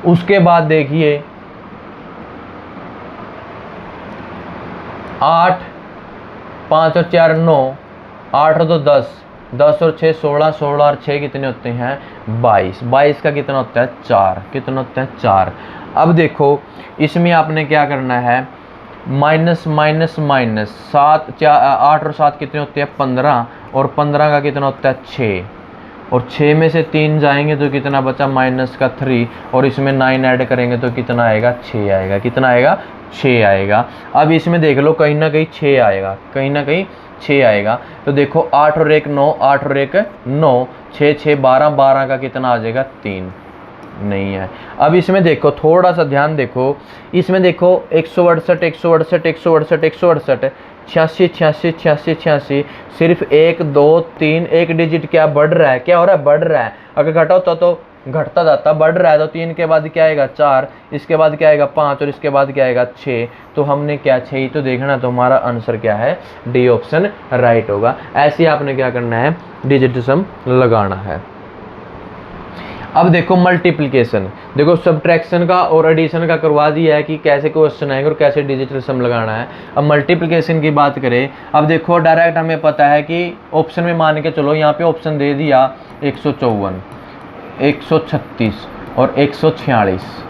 उसके बाद देखिए 8, 5 और 4 9, 8 और 2 10, 10 और 6 16, 16 और 6 कितने होते हैं, 22, 22 का कितना होता है, 4, कितना होता है, 4। अब देखो, इसमें आपने क्या करना है, माइनस माइनस माइनस, 7 8 और 7 कितने होते हैं, 15, और 15 का कितना होता है, 6, और 6 में से 3 जाएंगे तो कितना बचा, माइनस का 3, और इसमें 9 ऐड करेंगे तो कितना आएगा, 6 आएगा, कितना आएगा, 6 आएगा। अब इसमें देख लो, कहीं ना कहीं 6 आएगा, कहीं ना कहीं 6 आएगा। तो देखो 8 और 1 9, 8 और 1 9, 6 6 12, 12 का कितना आ जाएगा, 3, नहीं है। अब इसमें देखो, थोड़ा सा ध्यान देखो, इसमें देखो 168 168 168 168, 86 86 86 86, सिर्फ 1 2 3 एक डिजिट क्या बढ़ रहा है, क्या हो रहा है, बढ़ रहा है। अगर घटा होता तो घटता जाता, बढ़ रहा है तो 3 के बाद क्या आएगा, 4, इसके बाद क्या आएगा, 5, और इसके बाद क्या आएगा, 6। तो हमने क्या 6 ही तो देखना, तो हमारा आंसर क्या है, डी ऑप्शन राइट होगा। ऐसे ही आपने क्या करना है, डिजिट सम लगाना है। अब देखो मल्टीप्लिकेशन, देखो सब्ट्रैक्शन का और एडिशन का करवा दिया है कि कैसे क्वेश्चन आएंगे और कैसे डिजिटल सम लगाना है। अब मल्टीप्लिकेशन की बात करें, अब देखो डायरेक्ट हमें पता है कि ऑप्शन में मान के चलो, यहाँ पे ऑप्शन दे दिया 154 136 और 146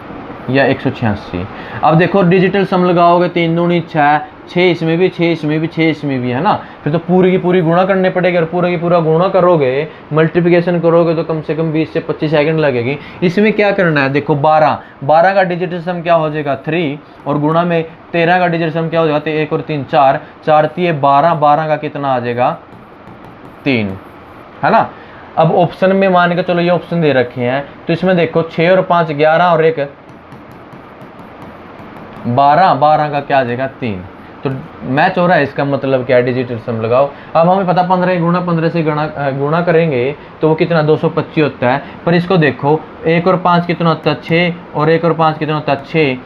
या 186। अब देखो डिजिटल सम लगाओगे, 3 दूनी 6, 6 इसमें भी, 6 इसमें भी, 6 इसमें भी, है ना। फिर तो पूरी की पूरी गुणा करने पड़ेगी, और पूरा की पूरा गुणा करोगे, मल्टीप्लिकेशन करोगे तो कम से कम 20 से 25 सेकंड लगेगी। इसमें क्या करना है, देखो 12 का डिजिटल सम क्या हो जाएगा, 3, और गुणा में 13 का डिजिटल सम क्या हो जाएगा, 1 और 3 4, 4 3 12, 12 का कितना आ जाएगा, 3, है ना। अब ऑप्शन में मान के चलो ये ऑप्शन दे रखे हैं, तो इसमें देखो 6 और 5 11 और 1 12, 12 का क्या आ जाएगा, 3। तो मैच हो रहा है, इसका मतलब क्या है, डिजिटल सम लगाओ। अब हमें पता 15 गुणा 15 से गुणा करेंगे तो वो कितना 225 होता है। पर इसको देखो 1 और 5 कितना होता है, 6, और 1 और 5 कितना होता है, 6।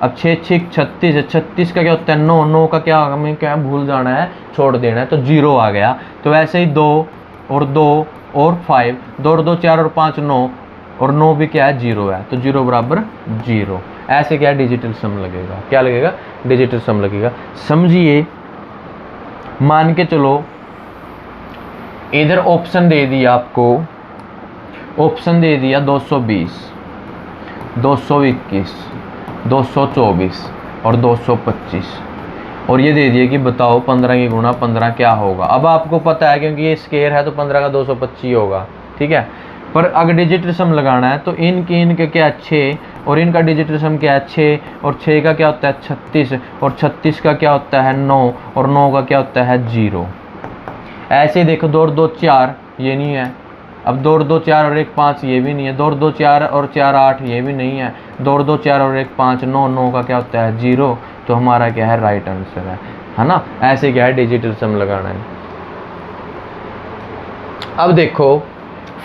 अब 6 6 36 है, 36 का क्या होता है, 9, 9 का क्या, हमें क्या भूल जाना है, छोड़ देना है, तो 0 आ गया। तो वैसे ही 2 और 2 और 5, 2 और 2 4 और 5 9, और 9 भी क्या है, 0 है, तो 0 बराबर 0। ऐसे क्या डिजिटल सम लगेगा, क्या लगेगा, डिजिटल सम लगेगा। समझिए, मान के चलो इधर ऑप्शन दे दिया आपको, ऑप्शन दे दिया 220 221 224 और 225, और ये दे दिया कि बताओ 15 की गुणा 15 क्या होगा। अब आपको पता है, क्योंकि ये स्केयर है तो 15 का 225 होगा, ठीक है। पर अगर डिजिटल सम लगाना है तो इनके क्या 6, और इनका डिजिटल सम क्या है 6, और 6 का क्या होता है 36, और 36 का क्या होता है 9, और 9 का क्या होता है 0। ऐसे देखो 2 और 2 4, ये नहीं है। अब 2 और 2 4 और 1 5, ये भी नहीं है। 2 और 2 4 और 4 8, ये भी नहीं है। 2 और 2 4 और 1 5, 9, 9 का क्या होता है 0। तो हमारा क्या है, राइट आंसर है ना। ऐसे क्या है, डिजिटल सम लगाना है। अब देखो,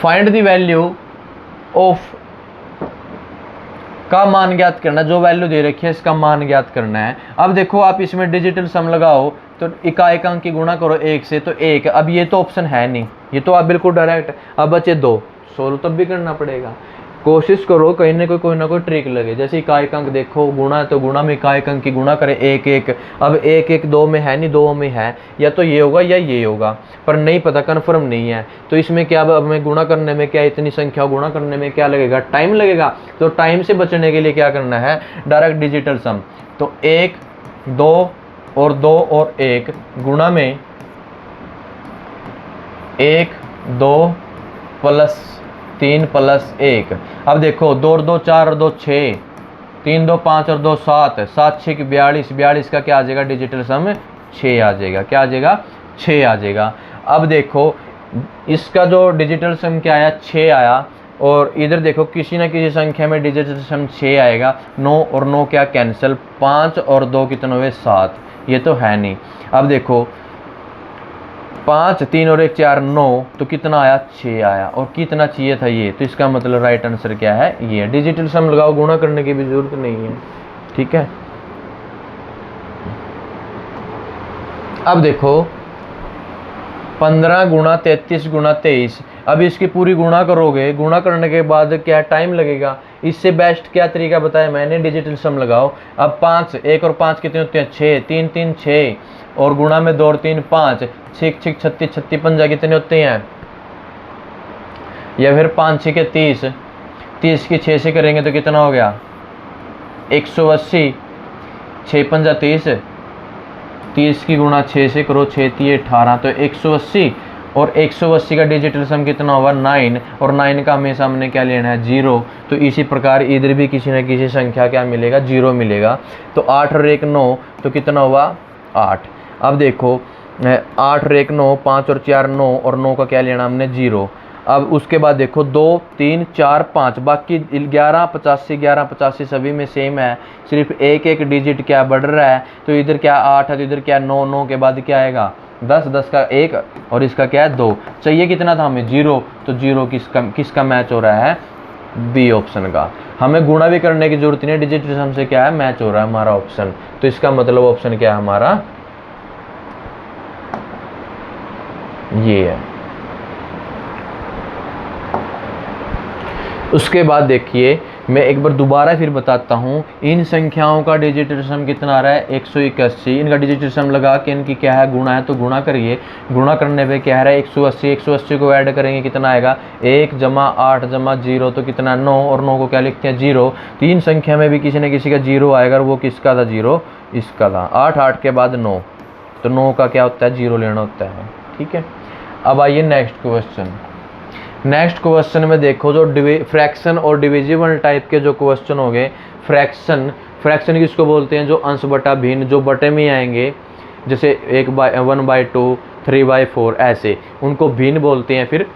फाइंड द वैल्यू ऑफ का मान ज्ञात करना, जो वैल्यू दे रखी है इसका मान ज्ञात करना है। अब देखो आप इसमें डिजिटल सम लगाओ तो इकाई अंक की गुणा करो 1 से, तो 1। अब ये तो ऑप्शन है नहीं, ये तो आप बिल्कुल डायरेक्ट। अब बचे 2, सोल्व तब भी करना पड़ेगा। कोशिश करो कहीं ना कोई ना कोई ट्रिक लगे। जैसे इकाई अंक देखो, गुणा तो गुणा में इकाई अंक की गुणा करें 1 1। अब 1 1 2 में है नहीं, 2 में है, या तो ये होगा या ये होगा, पर नहीं पता, कन्फर्म नहीं है। तो इसमें क्या, अब हमें गुणा करने में क्या, इतनी संख्या गुणा करने में क्या लगेगा, टाइम लगेगा। तो टाइम से बचने के लिए क्या करना है, डायरेक्ट डिजिटल सम। तो 1 2 और 2 और 1 गुणा में 1 2 प्लस 3 प्लस 1। अब देखो 2 और 2 4 और 2 6, 3 2 5 और 2 7, 7 6 42, 42 का क्या आ जाएगा, डिजिटल सम 6 आ जाएगा। क्या आ जाएगा, 6 आ जाएगा। अब देखो इसका जो डिजिटल सम क्या आया, 6 आया। और इधर देखो किसी ना किसी संख्या में डिजिटल सम 6 आएगा। 9 और 9 क्या कैंसिल, 5 और 2 कितने हुए, 7। ये तो है नहीं। अब देखो 5 3 और 1 4 9, तो कितना आया, 6 आया। और कितना चाहिए था, ये। तो इसका मतलब राइट आंसर क्या है, ये। डिजिटल सम लगाओ, गुणा करने की भी जरूरत नहीं है, ठीक है। अब देखो 15 गुणा 33 गुणा 23। अब इसकी पूरी गुणा करोगे, गुणा करने के बाद क्या टाइम लगेगा। इससे बेस्ट क्या तरीका बताया मैंने, डिजिटल सम लगाओ। अब 5, 1 और 5 कितने होते हैं, 6, 3 3 6, और गुणा में 2 और 3 5, 6 6 36 36 पंजा कितने होते हैं, या फिर 5 6 के 30, 30 की 6 से करेंगे तो कितना हो गया, 180, 6 पंजा 30, 30 की गुणा 6 से करो, 6 3 18, तो 180। और 180 का डिजिटल सम कितना होगा, 9। और 9 का हमेशा हमने क्या लेना है, 0। तो इसी प्रकार इधर भी किसी न किसी संख्या क्या मिलेगा, 0 मिलेगा। तो 8 और 1 9, तो कितना हुआ, 8। अब देखो 8 और 1 9, 5 और 4 9, और 9 का क्या लेना हमने, 0। अब उसके बाद देखो 2 3 4 5, बाकी 11 85 11 85 सभी में सेम है, सिर्फ एक एक डिजिट क्या बढ़ रहा है। तो इधर क्या 8 है, तो इधर क्या 9, 9 के बाद क्या आएगा 10, 10 का 1, और इसका क्या है 2। चाहिए कितना था हमें, 0। तो 0 किसका मैच हो रहा है, बी ऑप्शन का। हमें गुणा भी करने की जरूरत नहीं है, डिजिटल सम से क्या है, मैच हो रहा है हमारा ऑप्शन। तो इसका मतलब ऑप्शन क्या है हमारा, ये है। उसके बाद देखिए, मैं एक बार दोबारा फिर बताता हूँ, इन संख्याओं का डिजिटल सम कितना आ रहा है, 181। इनका डिजिटल सम लगा के इनकी क्या है, गुणा है, तो गुणा करिए। गुणा करने पे क्या है, 180, 180 को ऐड करेंगे कितना आएगा, 1 जमा 8 जमा 0, तो कितना 9, और 9 को क्या लिखते हैं, 0। तीन संख्या में भी किसी न किसी का 0 आएगा, और वो किसका था, 0 इसका था। 8 8 के बाद 9, तो 9 का क्या होता है, 0 लेना होता है, ठीक है। अब आइए नेक्स्ट क्वेश्चन। नेक्स्ट क्वेश्चन में देखो, जो फ्रैक्शन और डिविजिबल टाइप के जो क्वेश्चन हो गए, फ्रैक्शन किसको बोलते हैं, जो अंश बटा भिन्न, जो बटे में आएंगे, जैसे 1/2 3/4 ऐसे, उनको भिन्न बोलते हैं, फिर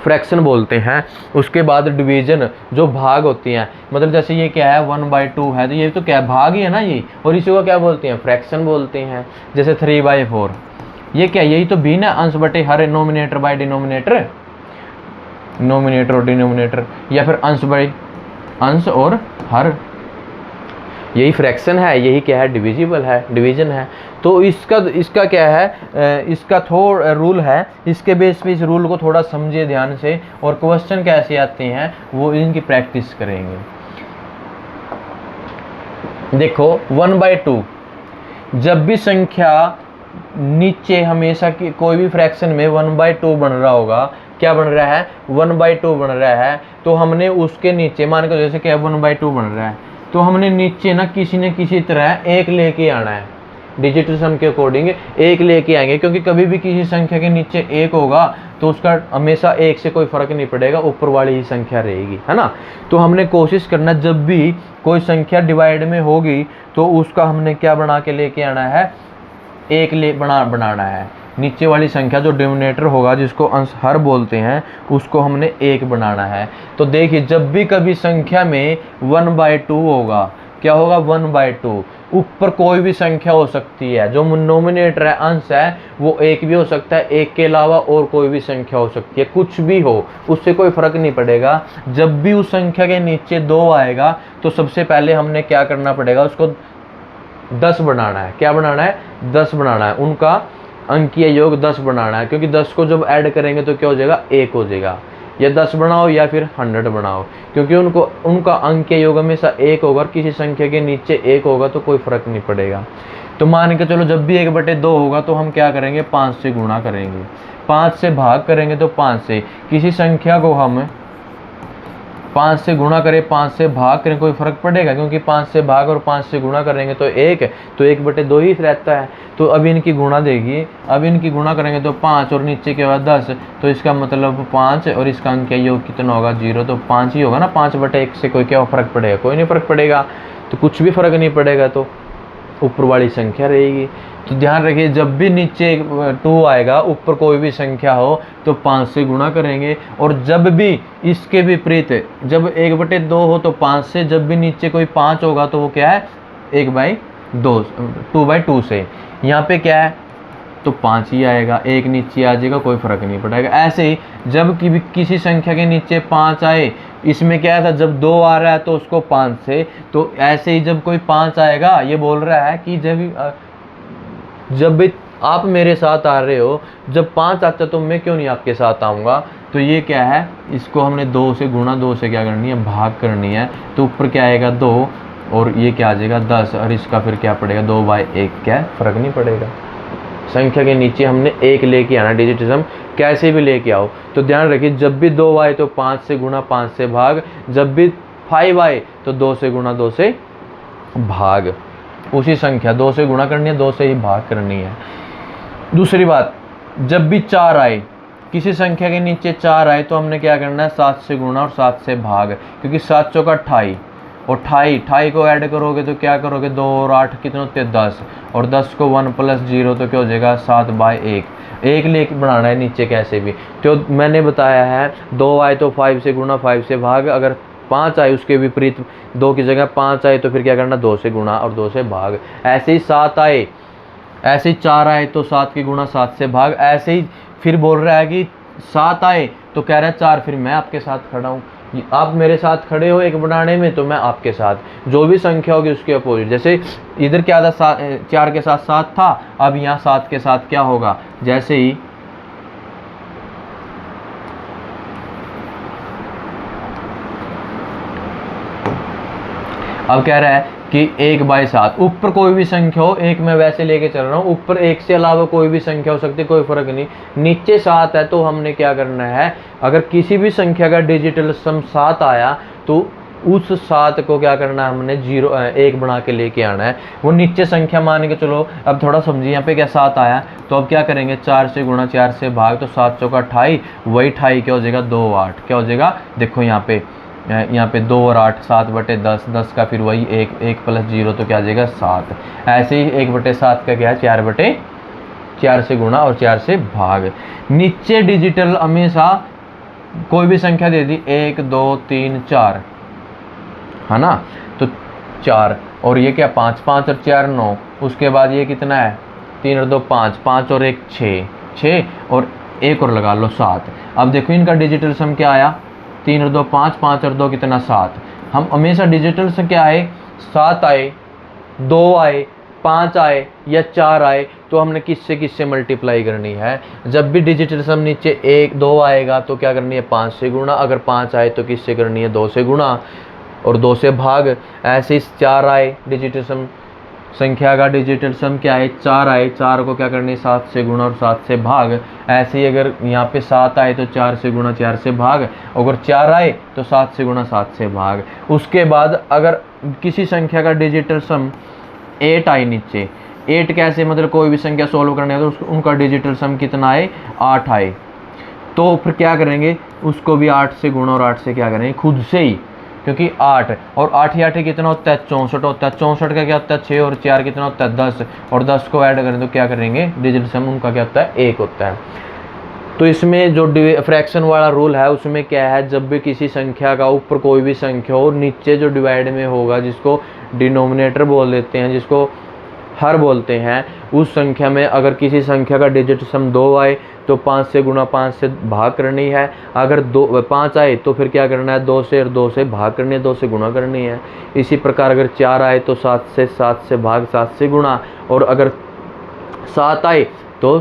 फ्रैक्शन बोलते हैं। उसके बाद डिवीजन, जो भाग होती हैं, मतलब जैसे ये क्या है 1/2 है, तो ये तो क्या भाग ही है ना ये, और इसी को क्या बोलते हैं, फ्रैक्शन बोलते हैं। जैसे 3/4, ये क्या, यही तो भिन्न है, अंश बटे हर, नोमिनेटर बाय डिनोमिनेटर, नोमिनेटर और डिनोमिनेटर, या फिर अंश और हर, यही फ्रैक्शन है, यही क्या है, डिविजिबल है, डिवीजन है। तो इसका क्या है, इसका थोड़ा रूल है, इसके बेस पे इस रूल को थोड़ा समझिए ध्यान से, और क्वेश्चन कैसे आते हैं वो इनकी प्रैक्टिस करेंगे। देखो 1/2, जब भी संख्या नीचे हमेशा की कोई भी फ्रैक्शन में 1/2 बन रहा होगा, क्या बन रहा है, 1/2 बन रहा है, तो हमने उसके नीचे, मान के जैसे क्या 1/2 बन रहा है, तो हमने नीचे ना किसी तरह एक लेके आना है, डिजिटल सम के अकॉर्डिंग एक लेके आएंगे, क्योंकि कभी भी किसी संख्या के नीचे एक होगा तो उसका हमेशा एक से कोई फर्क नहीं पड़ेगा, ऊपर वाली ही संख्या रहेगी, है ना। तो हमने कोशिश करना, जब भी कोई संख्या डिवाइड में होगी तो उसका हमने क्या बना के लेके आना है, एक बनाना है। नीचे वाली संख्या जो डिनोमिनेटर होगा, जिसको अंश हर बोलते हैं, उसको हमने एक बनाना है। तो देखिए, जब भी कभी संख्या में 1/2 होगा क्या होगा 1/2। ऊपर कोई भी संख्या हो सकती है, जो नोमिनेटर है, अंश है, वो एक भी हो सकता है, एक के अलावा और कोई भी संख्या हो सकती है, कुछ भी हो, उससे कोई फर्क नहीं पड़ेगा। जब भी उस संख्या के नीचे 2 आएगा तो सबसे पहले हमने क्या करना पड़ेगा, उसको 10 बनाना है। क्या बनाना है? 10 बनाना है। उनका अंकीय योग 10 बनाना है, क्योंकि 10 को जब ऐड करेंगे तो क्या हो जाएगा? 1 हो जाएगा। या 10 बनाओ या फिर 100 बनाओ, क्योंकि उनका अंकीय योग हमेशा 1 होगा, और किसी संख्या के नीचे 1 होगा तो कोई फर्क नहीं पड़ेगा। तो मान के चलो जब भी 1/2 होगा तो हम क्या करेंगे? 5 से गुणा करेंगे, 5 से भाग करेंगे तो 5 से। किसी संख्या को हम 5 से गुणा करें, 5 से भाग करें, कोई फर्क पड़ेगा? क्योंकि 5 से भाग और 5 से गुणा करेंगे तो 1, तो 1/2 ही रहता है। तो अब इनकी गुणा देगी, अब इनकी गुणा करेंगे तो 5 और नीचे क्या होगा? 10। तो इसका मतलब 5 और इसका अंक योग कितना होगा? 0। तो 5 ही होगा ना। 5/1 से कोई क्या फर्क पड़ेगा? कोई नहीं फर्क पड़ेगा। तो कुछ भी फर्क नहीं पड़ेगा, तो ऊपर वाली संख्या रहेगी। तो ध्यान रखिए, जब भी नीचे 2 आएगा, ऊपर कोई भी संख्या हो, तो 5 से गुणा करेंगे। और जब भी इसके विपरीत, जब 1/2 हो तो 5 से, जब भी नीचे कोई 5 होगा तो वो क्या है? 2/2 से। यहाँ पे क्या है? तो 5 ही आएगा, 1 नीचे आ जाएगा, कोई फर्क नहीं पड़ेगा। ऐसे ही जब किसी संख्या के नीचे 5 आए, इसमें क्या था? जब 2 आ रहा है तो उसको 5 से, तो ऐसे ही जब कोई 5 आएगा, ये बोल रहा है कि जब भी आप मेरे साथ आ रहे हो, जब 5 आता तो मैं क्यों नहीं आपके साथ आऊँगा? तो ये क्या है? इसको हमने 2 से गुणा, 2 से क्या करनी है? भाग करनी है। तो ऊपर क्या आएगा? 2, और ये क्या आ जाएगा? 10, और इसका फिर क्या पड़ेगा? 2/1। क्या है? फर्क नहीं पड़ेगा। संख्या के नीचे हमने 1 लेके आना, डिजिटिज्म कैसे भी लेके आओ। तो ध्यान रखिए, जब भी 2 आए तो 5 से गुणा, 5 से भाग। जब भी 5 आए तो 2 से गुणा, 2 से भाग। उसी संख्या 2 से गुणा करनी है, 2 से ही भाग करनी है। दूसरी बात, जब भी 4 आए, किसी संख्या के नीचे 4 आए तो हमने क्या करना है? 7 से गुणा और 7 से भाग, क्योंकि 7 चौका 28, और 28 को ऐड करोगे तो क्या करोगे? 2 और 8 कितने होते हैं? 10, और 10 को 1 + 0 तो क्या हो जाएगा? 7/1। 1 लेके बनाना है नीचे कैसे भी। तो मैंने बताया है, 2 आए तो 5 से गुणा, 5 से भाग। अगर 5 आए, उसके विपरीत 2 की जगह 5 आए तो फिर क्या करना? 2 से गुणा और 2 से भाग। ऐसे ही 7 आए, ऐसे ही 4 आए तो 7 की गुणा, 7 से भाग। ऐसे ही फिर बोल रहा है कि 7 आए तो कह रहा है 4, फिर मैं आपके साथ खड़ा हूँ, आप मेरे साथ खड़े हो एक बनाने में, तो मैं आपके साथ। जो भी संख्या होगी उसके अपोजिट। जैसे इधर क्या था? 4 के साथ 7 था, अब यहाँ 7 के साथ क्या होगा? जैसे ही अब कह रहा है कि 1/7, ऊपर कोई भी संख्या हो, 1 मैं वैसे लेके चल रहा हूँ, ऊपर 1 से अलावा कोई भी संख्या हो सकती है, कोई फर्क नहीं। नीचे 7 है तो हमने क्या करना है? अगर किसी भी संख्या का डिजिटल सम 7 आया तो उस 7 को क्या करना है? हमने 1 बना के लेके आना है। वो नीचे संख्या मान के चलो, अब थोड़ा समझिए, यहाँ पे क्या 7 आया, तो अब क्या करेंगे? 4 से गुणा, 4 से भाग, तो 7 चौका 28, वही 28 क्या हो जाएगा? 2 8। क्या हो जाएगा? देखो यहाँ पे 2 और 8, 7/10, 10 का फिर वही 1 + 0 तो क्या आ जाएगा? 7। ऐसे ही 1/7 का क्या है? 4/4 से गुणा और 4 से भाग। नीचे डिजिटल हमेशा कोई भी संख्या दे दी, 1 2 3 4, है ना? तो 4, और ये क्या? 5, 5 और 4 9। उसके बाद ये कितना है? 3 और 2 5, 5 और 1 6, और 1 और लगा लो 7। अब देखो इनका डिजिटल सम क्या आया? 3 और 2 5, 5 और 2 कितना? 7। हम हमेशा डिजिटल से क्या आए? 7 आए, 2 आए, 5 आए या 4 आए, तो हमने किससे मल्टीप्लाई करनी है? जब भी डिजिटल सम नीचे 1 2 आएगा तो क्या करनी है? 5 से गुणा। अगर 5 आए तो किससे करनी है? 2 से गुणा और 2 से भाग। ऐसे ही 4 आए, डिजिटल सम संख्या का डिजिटल सम क्या है? 4 आए, 4 को क्या करनी है? 7 से गुणा और 7 से भाग। ऐसे ही अगर यहाँ पे 7 आए तो 4 से गुणा, 4 से भाग। अगर 4 आए तो 7 से गुणा, 7 से भाग। उसके बाद अगर किसी संख्या का डिजिटल सम 8 आए नीचे, 8 कैसे? मतलब कोई भी संख्या सोल्व करने है तो उनका डिजिटल सम कितना आए? 8 आए, तो फिर क्या करेंगे? उसको भी 8 से गुणा और 8 से क्या करेंगे? खुद से ही, क्योंकि 8 और 8 ही 8 कितना होता है? 64 होता है। 64 का क्या होता है? 6 और 4 कितना होता है? 10, और 10 को ऐड करें तो क्या करेंगे? डिजिटल सम उनका क्या होता है? 1 होता है। तो इसमें जो फ्रैक्शन वाला रूल है उसमें क्या है, जब भी किसी संख्या का ऊपर कोई भी संख्या हो, नीचे जो डिवाइड में होगा, जिसको डिनोमिनेटर बोल देते हैं, जिसको हर बोलते हैं, उस संख्या में अगर किसी संख्या का डिजिट सम 2 आए तो 5 से गुणा 5 से भाग करनी है। अगर 5 आए तो फिर क्या करना है, 2 से, और 2 से भाग करनी है, 2 से गुणा करनी है। इसी प्रकार अगर 4 आए तो 7 से भाग, 7 से गुणा, और अगर 7 आए तो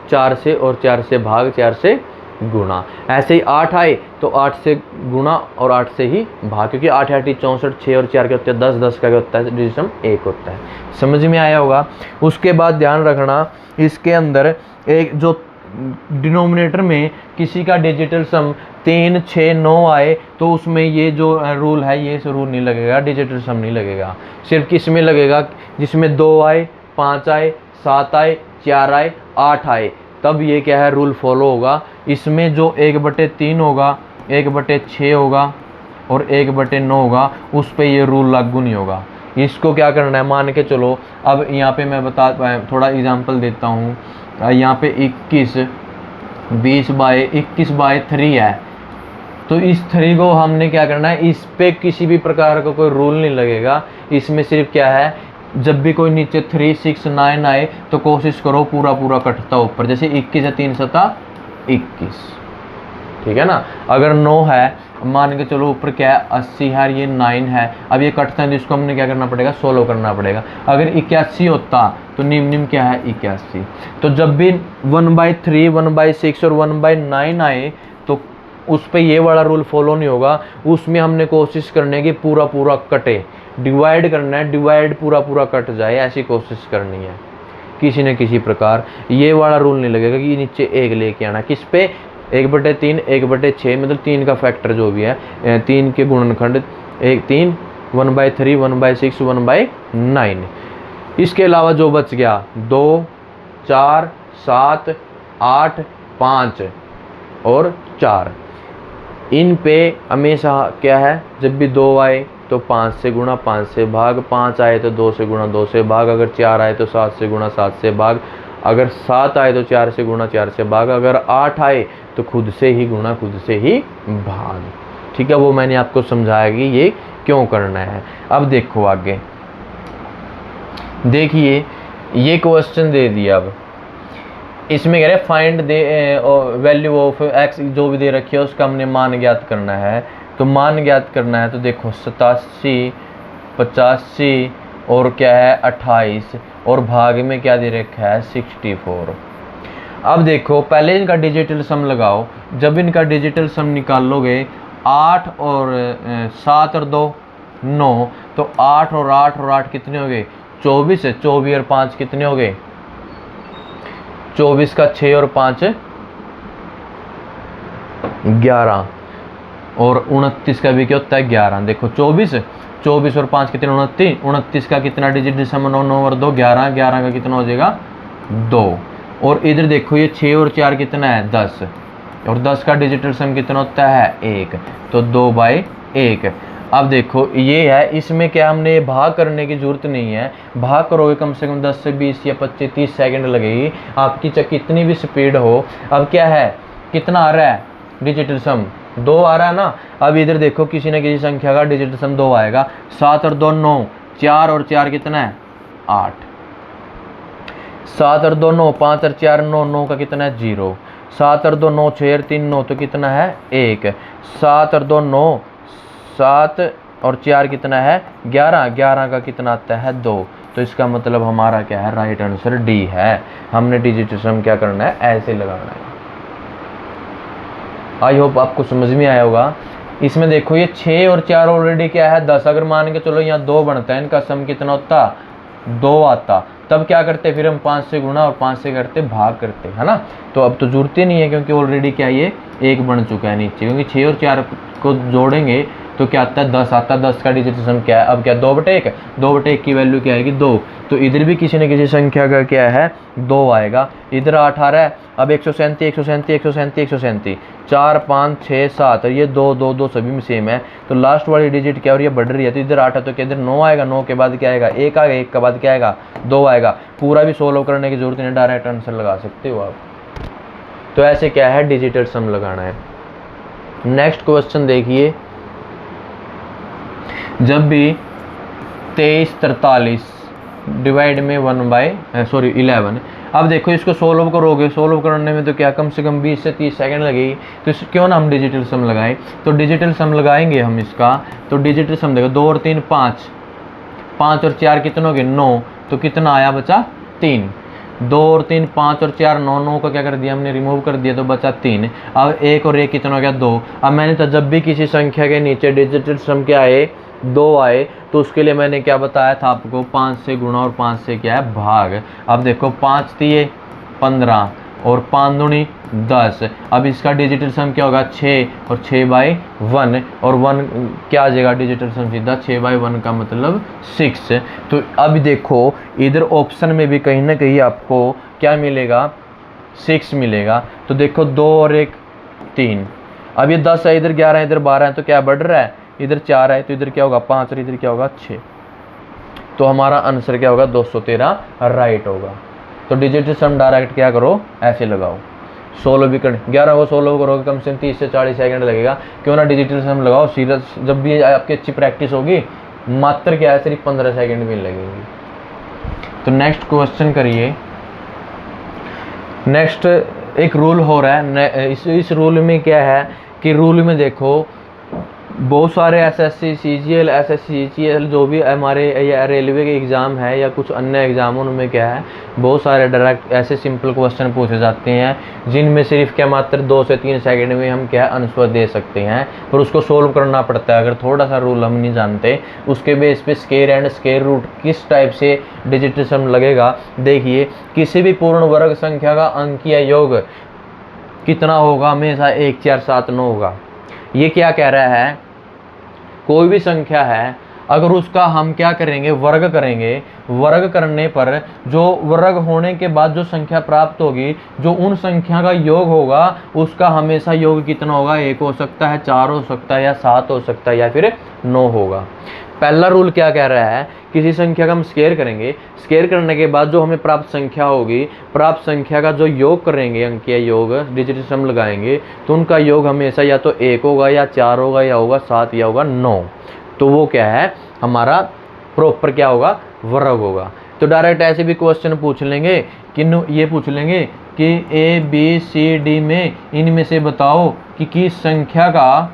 4 से, और 4 से भाग, 4 से गुणा। ऐसे ही 8 आए तो 8 से गुणा और 8 से ही भाग, क्योंकि 8 8 64, 6 और 4 के होते हैं 10, 10 का क्या होता है, डिजिट सम 1 होता है। समझ में आया होगा। उसके बाद ध्यान रखना, इसके अंदर एक जो डिनोमिनेटर में किसी का डिजिटल सम 3, 6, 9 आए तो उसमें ये जो रूल है, ये रूल नहीं लगेगा, डिजिटल सम नहीं लगेगा। सिर्फ किस में लगेगा, जिसमें 2 आए, 5 आए, 7 आए, 4 आए, 8 आए, तब ये क्या है, रूल फॉलो होगा। इसमें जो 1/3 होगा, 1/6 होगा और 1/9 होगा, उस पर ये रूल लागू नहीं होगा। इसको क्या करना है, मान के चलो, अब यहाँ पे मैं थोड़ा एग्जांपल देता हूँ। यहाँ पे 21/3 है, तो इस 3 को हमने क्या करना है, इस पे किसी भी प्रकार का कोई रूल नहीं लगेगा। इसमें सिर्फ क्या है, जब भी कोई नीचे 3, 6, 9 आए तो कोशिश करो पूरा पूरा कटता ऊपर, जैसे 21 है, 3 7 21, ठीक है ना। अगर 9 है, मान के चलो ऊपर क्या है, 80 है, ये 9 है, अब ये कटता है तो इसको हमने क्या करना पड़ेगा, 16 करना पड़ेगा। अगर 81 होता तो निम्न क्या है, 81। तो जब भी 1/3, 1/6 और 1/9 आए तो उस पर ये वाला रूल फॉलो नहीं होगा। उसमें हमने कोशिश करने की पूरा पूरा कटे, डिवाइड करना है, डिवाइड पूरा पूरा कट जाए, ऐसी कोशिश करनी है किसी न किसी प्रकार। ये वाला रूल नहीं लगेगा कि नीचे 1 लेके आना। किस पे, 1/3, 1/6, मतलब 3 का फैक्टर जो भी है, 3 के गुणनखंड 3, 1/3, 1/6, 1/9। इसके अलावा जो बच गया 2, 4, 7, 8, 5 और 4, इन पे हमेशा क्या है, जब भी 2 आए तो 5 से गुणा, 5 से भाग, 5 आए तो 2 से गुणा, 2 से भाग, अगर 4 आए तो 7 से गुणा, 7 से भाग, अगर 7 आए तो 4 से गुणा, 4 से भाग, अगर 8 आए तो खुद से ही गुणा, खुद से ही भाग। ठीक है, वो मैंने आपको समझाया कि ये क्यों करना है। अब देखो आगे, देखिए ये क्वेश्चन दे दिया। अब इसमें कह रहे find they value of x, जो भी दे रखी है उसका हमने मान ज्ञात करना है। तो मान ज्ञात करना है तो देखो 87, 85 और क्या है 28, और भाग में क्या दे रखा है 64। अब देखो पहले इनका डिजिटल सम लगाओ। जब इनका डिजिटल सम निकालोगे 8 और 7 और 2 9, तो 8 और 8 और 8 कितने हो गए 24 है। 24 और 5 कितने हो गए 24 का 6 और 5 11, और 29 का भी क्या होता है 11। देखो 24 और 5 कितने 29, 29 का कितना डिजिट सम 9, 9 और 2 11, 11 का कितना हो जाएगा 2। और इधर देखो ये 6 और 4 कितना है 10, और 10 का डिजिटल सम कितना होता है 1, तो 2/1। अब देखो ये है, इसमें क्या हमने भाग करने की जरूरत नहीं है। भाग करोगे कम से कम 10 से 20 या 25 30 सेकंड लगेगी, आपकी कितनी भी स्पीड हो। अब क्या है, कितना आ रहा है डिजिटल सम 2 आ रहा है ना। अब इधर देखो किसी न किसी संख्या का डिजिटल सम 2 आएगा। 7 और 2 9, 4 और 4 कितना है 8, 7 और 2 9, 5 और 4 9, 9 का कितना है 0, 7 और 2 9, 6 और 3 9, तो कितना है 1, 7 और 2 9, 7 और 4 कितना है 11, 11 का कितना आता है 2। तो इसका मतलब हमारा क्या है, राइट आंसर डी है। हमने डिजिटल सम क्या करना है, ऐसे लगाना है। आई होप आपको समझ में आया होगा। इसमें देखो ये 6 और 4 ऑलरेडी क्या है 10, अगर मान के चलो यहाँ 2 बनता है, इनका सम कितना होता 2 आता, तब क्या करते फिर हम 5 से गुणा और 5 से करते भाग करते, है ना। तो अब तो जरूरत ही नहीं है, क्योंकि ऑलरेडी क्या ये 1 बन चुका है नीचे, क्योंकि 6 और 4 को जोड़ेंगे तो क्या आता है 10 आता है। 10 का डिजिट सम क्या है, अब क्या 2/1, 2/1 की वैल्यू क्या आएगी 2, तो इधर भी किसी न किसी संख्या का क्या है 2 आएगा। इधर 8 आ रहा है, अब 137, 137, 137, 137, 4 5 6 7, और ये 2 2 2 सभी में सेम है, तो लास्ट वाली डिजिट क्या, और ये बढ़ रही है, तो इधर 8 है तो क्या इधर 9 आएगा, 9 के बाद क्या आएगा 1 आएगा, 1 के बाद क्या आएगा 2 आएगा। पूरा भी सोल्व करने की जरूरत नहीं, डायरेक्ट आंसर लगा सकते हो आप। तो ऐसे क्या है, डिजिटल सम लगाना है। नेक्स्ट क्वेश्चन देखिए, जब भी 2343 डिवाइड में 11, अब देखो इसको सोल्व करोगे, सोल्व करने में तो क्या कम से कम 20 से 30 सेकंड लगेगी, तो क्यों ना हम डिजिटल सम लगाएं। तो डिजिटल सम लगाएंगे हम इसका, तो डिजिटल सम देखो 2 और 3 5, 5 और 4 कितने हो गए 9, तो कितना आया बचा 3। 2 और 3 5 और 4 9, 9 का क्या कर दिया हमने, रिमूव कर दिया, तो बचा 3। अब 1 और 1 कितना हो गया 2। अब मैंने तो जब भी किसी संख्या के नीचे डिजिटल सम क्या आए 2 आए, तो उसके लिए मैंने क्या बताया था आपको, 5 से गुणा और 5 से क्या है भाग। अब देखो 5 दिए 15 और 5 दूनी 10। अब इसका डिजिटल सम क्या होगा 6 और 6/1, और 1 क्या आ जाएगा डिजिटल सम सीधा 6/1 का मतलब 6। तो अब देखो इधर ऑप्शन में भी कहीं ना कहीं आपको क्या मिलेगा 6 मिलेगा। तो देखो 2 और 1 3, अब ये 10 है, इधर 11 है, इधर 12 है, तो क्या बढ़ रहा है, इधर 4 है, तो इधर क्या होगा 5 और इधर क्या होगा 6। तो हमारा आंसर क्या होगा 213 राइट होगा। तो डिजिटल सम डायरेक्ट क्या करो ऐसे लगाओ, सोल्व भी कर 11 को सोल्व करोगे कम से कम 30 से 40 सेकंड लगेगा, क्यों ना डिजिटल सम लगाओ सीधा। जब भी आपकी अच्छी प्रैक्टिस होगी मात्र क्या है सिर्फ 15 सेकंड भी लगेगी। तो नेक्स्ट क्वेश्चन करिए। नेक्स्ट एक रूल हो रहा है, इस रूल में क्या है कि रूल में देखो बहुत सारे एसएससी सीजीएल, एसएससी सीजीएल जो भी हमारे या रेलवे के एग्ज़ाम है या कुछ अन्य एग्ज़ामों में क्या है, बहुत सारे डायरेक्ट ऐसे सिंपल क्वेश्चन पूछे जाते हैं जिनमें सिर्फ क्या मात्र 2 से 3 सेकंड में हम क्या आंसर दे सकते हैं, पर उसको सोल्व करना पड़ता है। अगर थोड़ा सा रूल हम नहीं जानते उसके बेस पे स्क्वायर एंड स्क्वायर रूट किस टाइप से डिजिटल सम लगेगा। देखिए किसी भी पूर्ण वर्ग संख्या का अंकीय योग कितना होगा, हमेशा 1 4 7 9 होगा। ये क्या कह रहा है, कोई भी संख्या है अगर उसका हम क्या करेंगे वर्ग करेंगे, वर्ग करने पर जो वर्ग होने के बाद जो संख्या प्राप्त होगी, जो उन संख्या का योग होगा उसका हमेशा योग कितना होगा, 1 हो सकता है, 4 हो सकता है, या 7 हो सकता है, या फिर 9 होगा। पहला रूल क्या कह रहा है, किसी संख्या का हम स्क्वायर करेंगे, स्क्वायर करने के बाद जो हमें प्राप्त संख्या होगी, प्राप्त संख्या का जो योग करेंगे अंकीय योग डिजिटल सम लगाएंगे, तो उनका योग हमेशा या तो 1 होगा या 4 होगा या होगा 7 या होगा 9। तो वो क्या है हमारा प्रॉपर क्या होगा वर्ग होगा। तो डायरेक्ट ऐसे भी क्वेश्चन पूछ लेंगे कि ये पूछ लेंगे कि ए बी सी डी में इनमें से बताओ कि किस संख्या का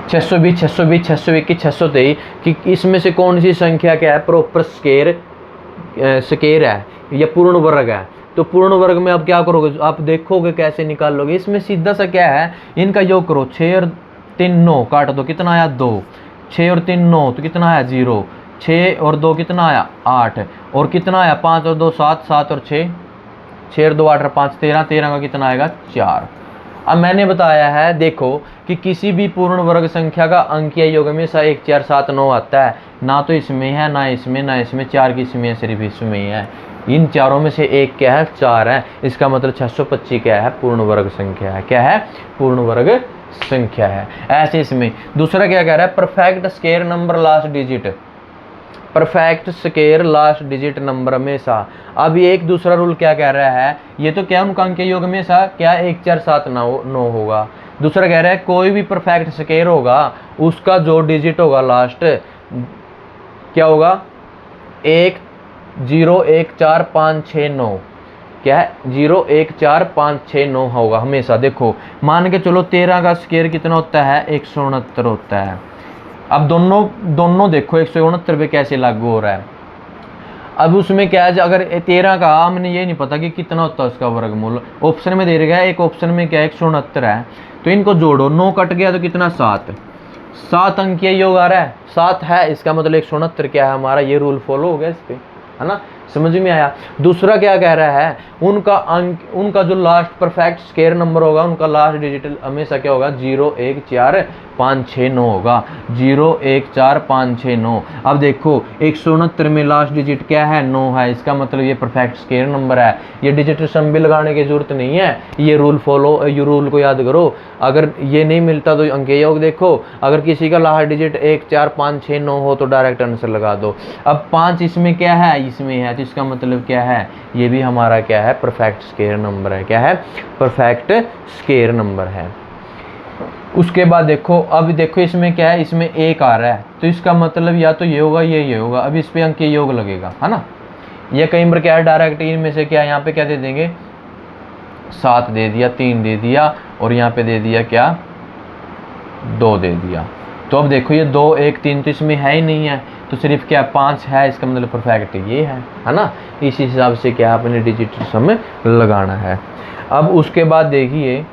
620 620 621 623 कि इसमें से कौन सी संख्या क्या है प्रॉपर स्क्वायर है या पूर्ण वर्ग है। तो पूर्ण वर्ग में आप क्या करोगे, आप देखोगे कैसे निकाल लोगे। इसमें सीधा सा क्या है, इनका योग करो, 6 और 3 9 काट दो, कितना आया 2, 6 और 3 9 तो कितना आया 0, 6 और 2 कितना आया 8, और कितना आया 5 और 2 7, 7 और 6, 6 और 2 8 और 5 13, 13 का कितना आएगा 4। अब मैंने बताया है देखो कि किसी भी पूर्ण वर्ग संख्या का अंकीय योग हमेशा 1 4 7 9 आता है, ना तो इसमें है ना इसमें ना इसमें, 4 किसमें है सिर्फ इसमें है। इन चारों में से एक क्या है 4 है, इसका मतलब 625 क्या है पूर्ण वर्ग संख्या है, क्या है पूर्ण वर्ग संख्या है। ऐसे इसमें दूसरा क्या कह रहा है, perfect square number last digit, perfect square last digit number हमेशा। अब ये एक दूसरा रूल क्या कह रहा है, ये तो क्या उनका अंकीय योग हमेशा क्या 1 4 7 9 होगा। दूसरा कह रहा है कोई भी परफेक्ट स्क्वायर होगा उसका जो डिजिट होगा लास्ट क्या होगा 1 0 1 4 5 6 9, क्या है 0 1 4 5 6 9 होगा हमेशा। देखो मान के चलो 13 का स्क्वायर कितना होता है 169 होता है। अब दोनों देखो 169 पे कैसे लागू हो रहा है। अब उसमें क्या है, अगर 13 का हमने ये नहीं पता कि कितना होता है उसका वर्गमूल, ऑप्शन में दे रखा है, एक ऑप्शन में क्या 169 है, तो इनको जोड़ो, 9 कट गया तो कितना 7 अंकीय योग आ रहा है, 7 है, इसका मतलब 169 क्या है हमारा, ये रूल फॉलो हो गया इस पे, है ना, समझ में आया। दूसरा क्या कह रहा है, उनका जो लास्ट परफेक्ट स्क्वायर नंबर होगा उनका लास्ट डिजिटल हमेशा क्या होगा 0 1 4 5 6 9 होगा, 0 1 4 5 6 9। अब देखो 169 में लास्ट डिजिट क्या है, 9 है, इसका मतलब ये परफेक्ट स्क्वायर नंबर है। ये डिजिटल सम भी लगाने की जरूरत नहीं है, ये रूल रूल को याद करो। अगर ये नहीं मिलता तो अंक योग देखो, अगर किसी का लास्ट डिजिट 1 4 5 6 9 हो तो डायरेक्ट आंसर लगा दो। अब 5 इसमें क्या है, इसमें है, तो इसका मतलब क्या है, ये भी हमारा क्या है, परफेक्ट स्क्वायर नंबर है। क्या है, परफेक्ट स्क्वायर नंबर है। उसके बाद देखो, अब देखो इसमें क्या है, इसमें 1 आ रहा है, तो इसका मतलब या तो ये होगा ये होगा। अब इस पे अंक योग लगेगा, है ना। ये कई बार क्या है, डायरेक्ट इनमें से क्या, यहाँ पे क्या दे देंगे, 7 दे दिया, 3 दे दिया, और यहाँ पे दे दिया क्या, 2 दे दिया। तो अब देखो ये 2 1 3 तो इसमें है ही नहीं है, तो सिर्फ क्या 5 है, इसका मतलब परफेक्ट ये है ना। इसी हिसाब से क्या अपने डिजिटल सम लगाना है। अब उसके बाद देखिए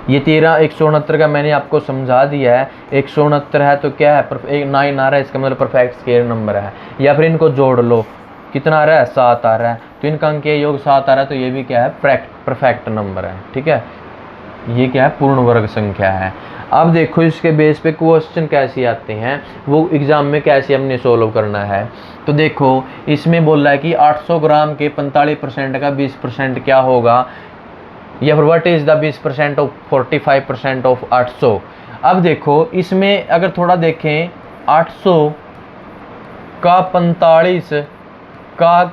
ये 169 का मैंने आपको समझा दिया है। 169 है तो क्या है, 9 आ रहा है, इसका मतलब परफेक्ट स्क्वायर नंबर है। या फिर इनको जोड़ लो, कितना आ रहा है, 7 आ रहा है, तो इनका अंक योग 7 आ रहा है, तो ये भी क्या है, परफेक्ट नंबर है। ठीक है, ये क्या है, पूर्ण वर्ग संख्या है। अब देखो इसके बेस पे क्वेश्चन कैसे आते हैं, वो एग्जाम में कैसे हमने सोल्व करना है। तो देखो इसमें बोल रहा है कि 800 ग्राम के 45% का 20% क्या होगा, या फिर what is the 20% of 45% of 800। अब देखो इसमें अगर थोड़ा देखें, 800 का 45 का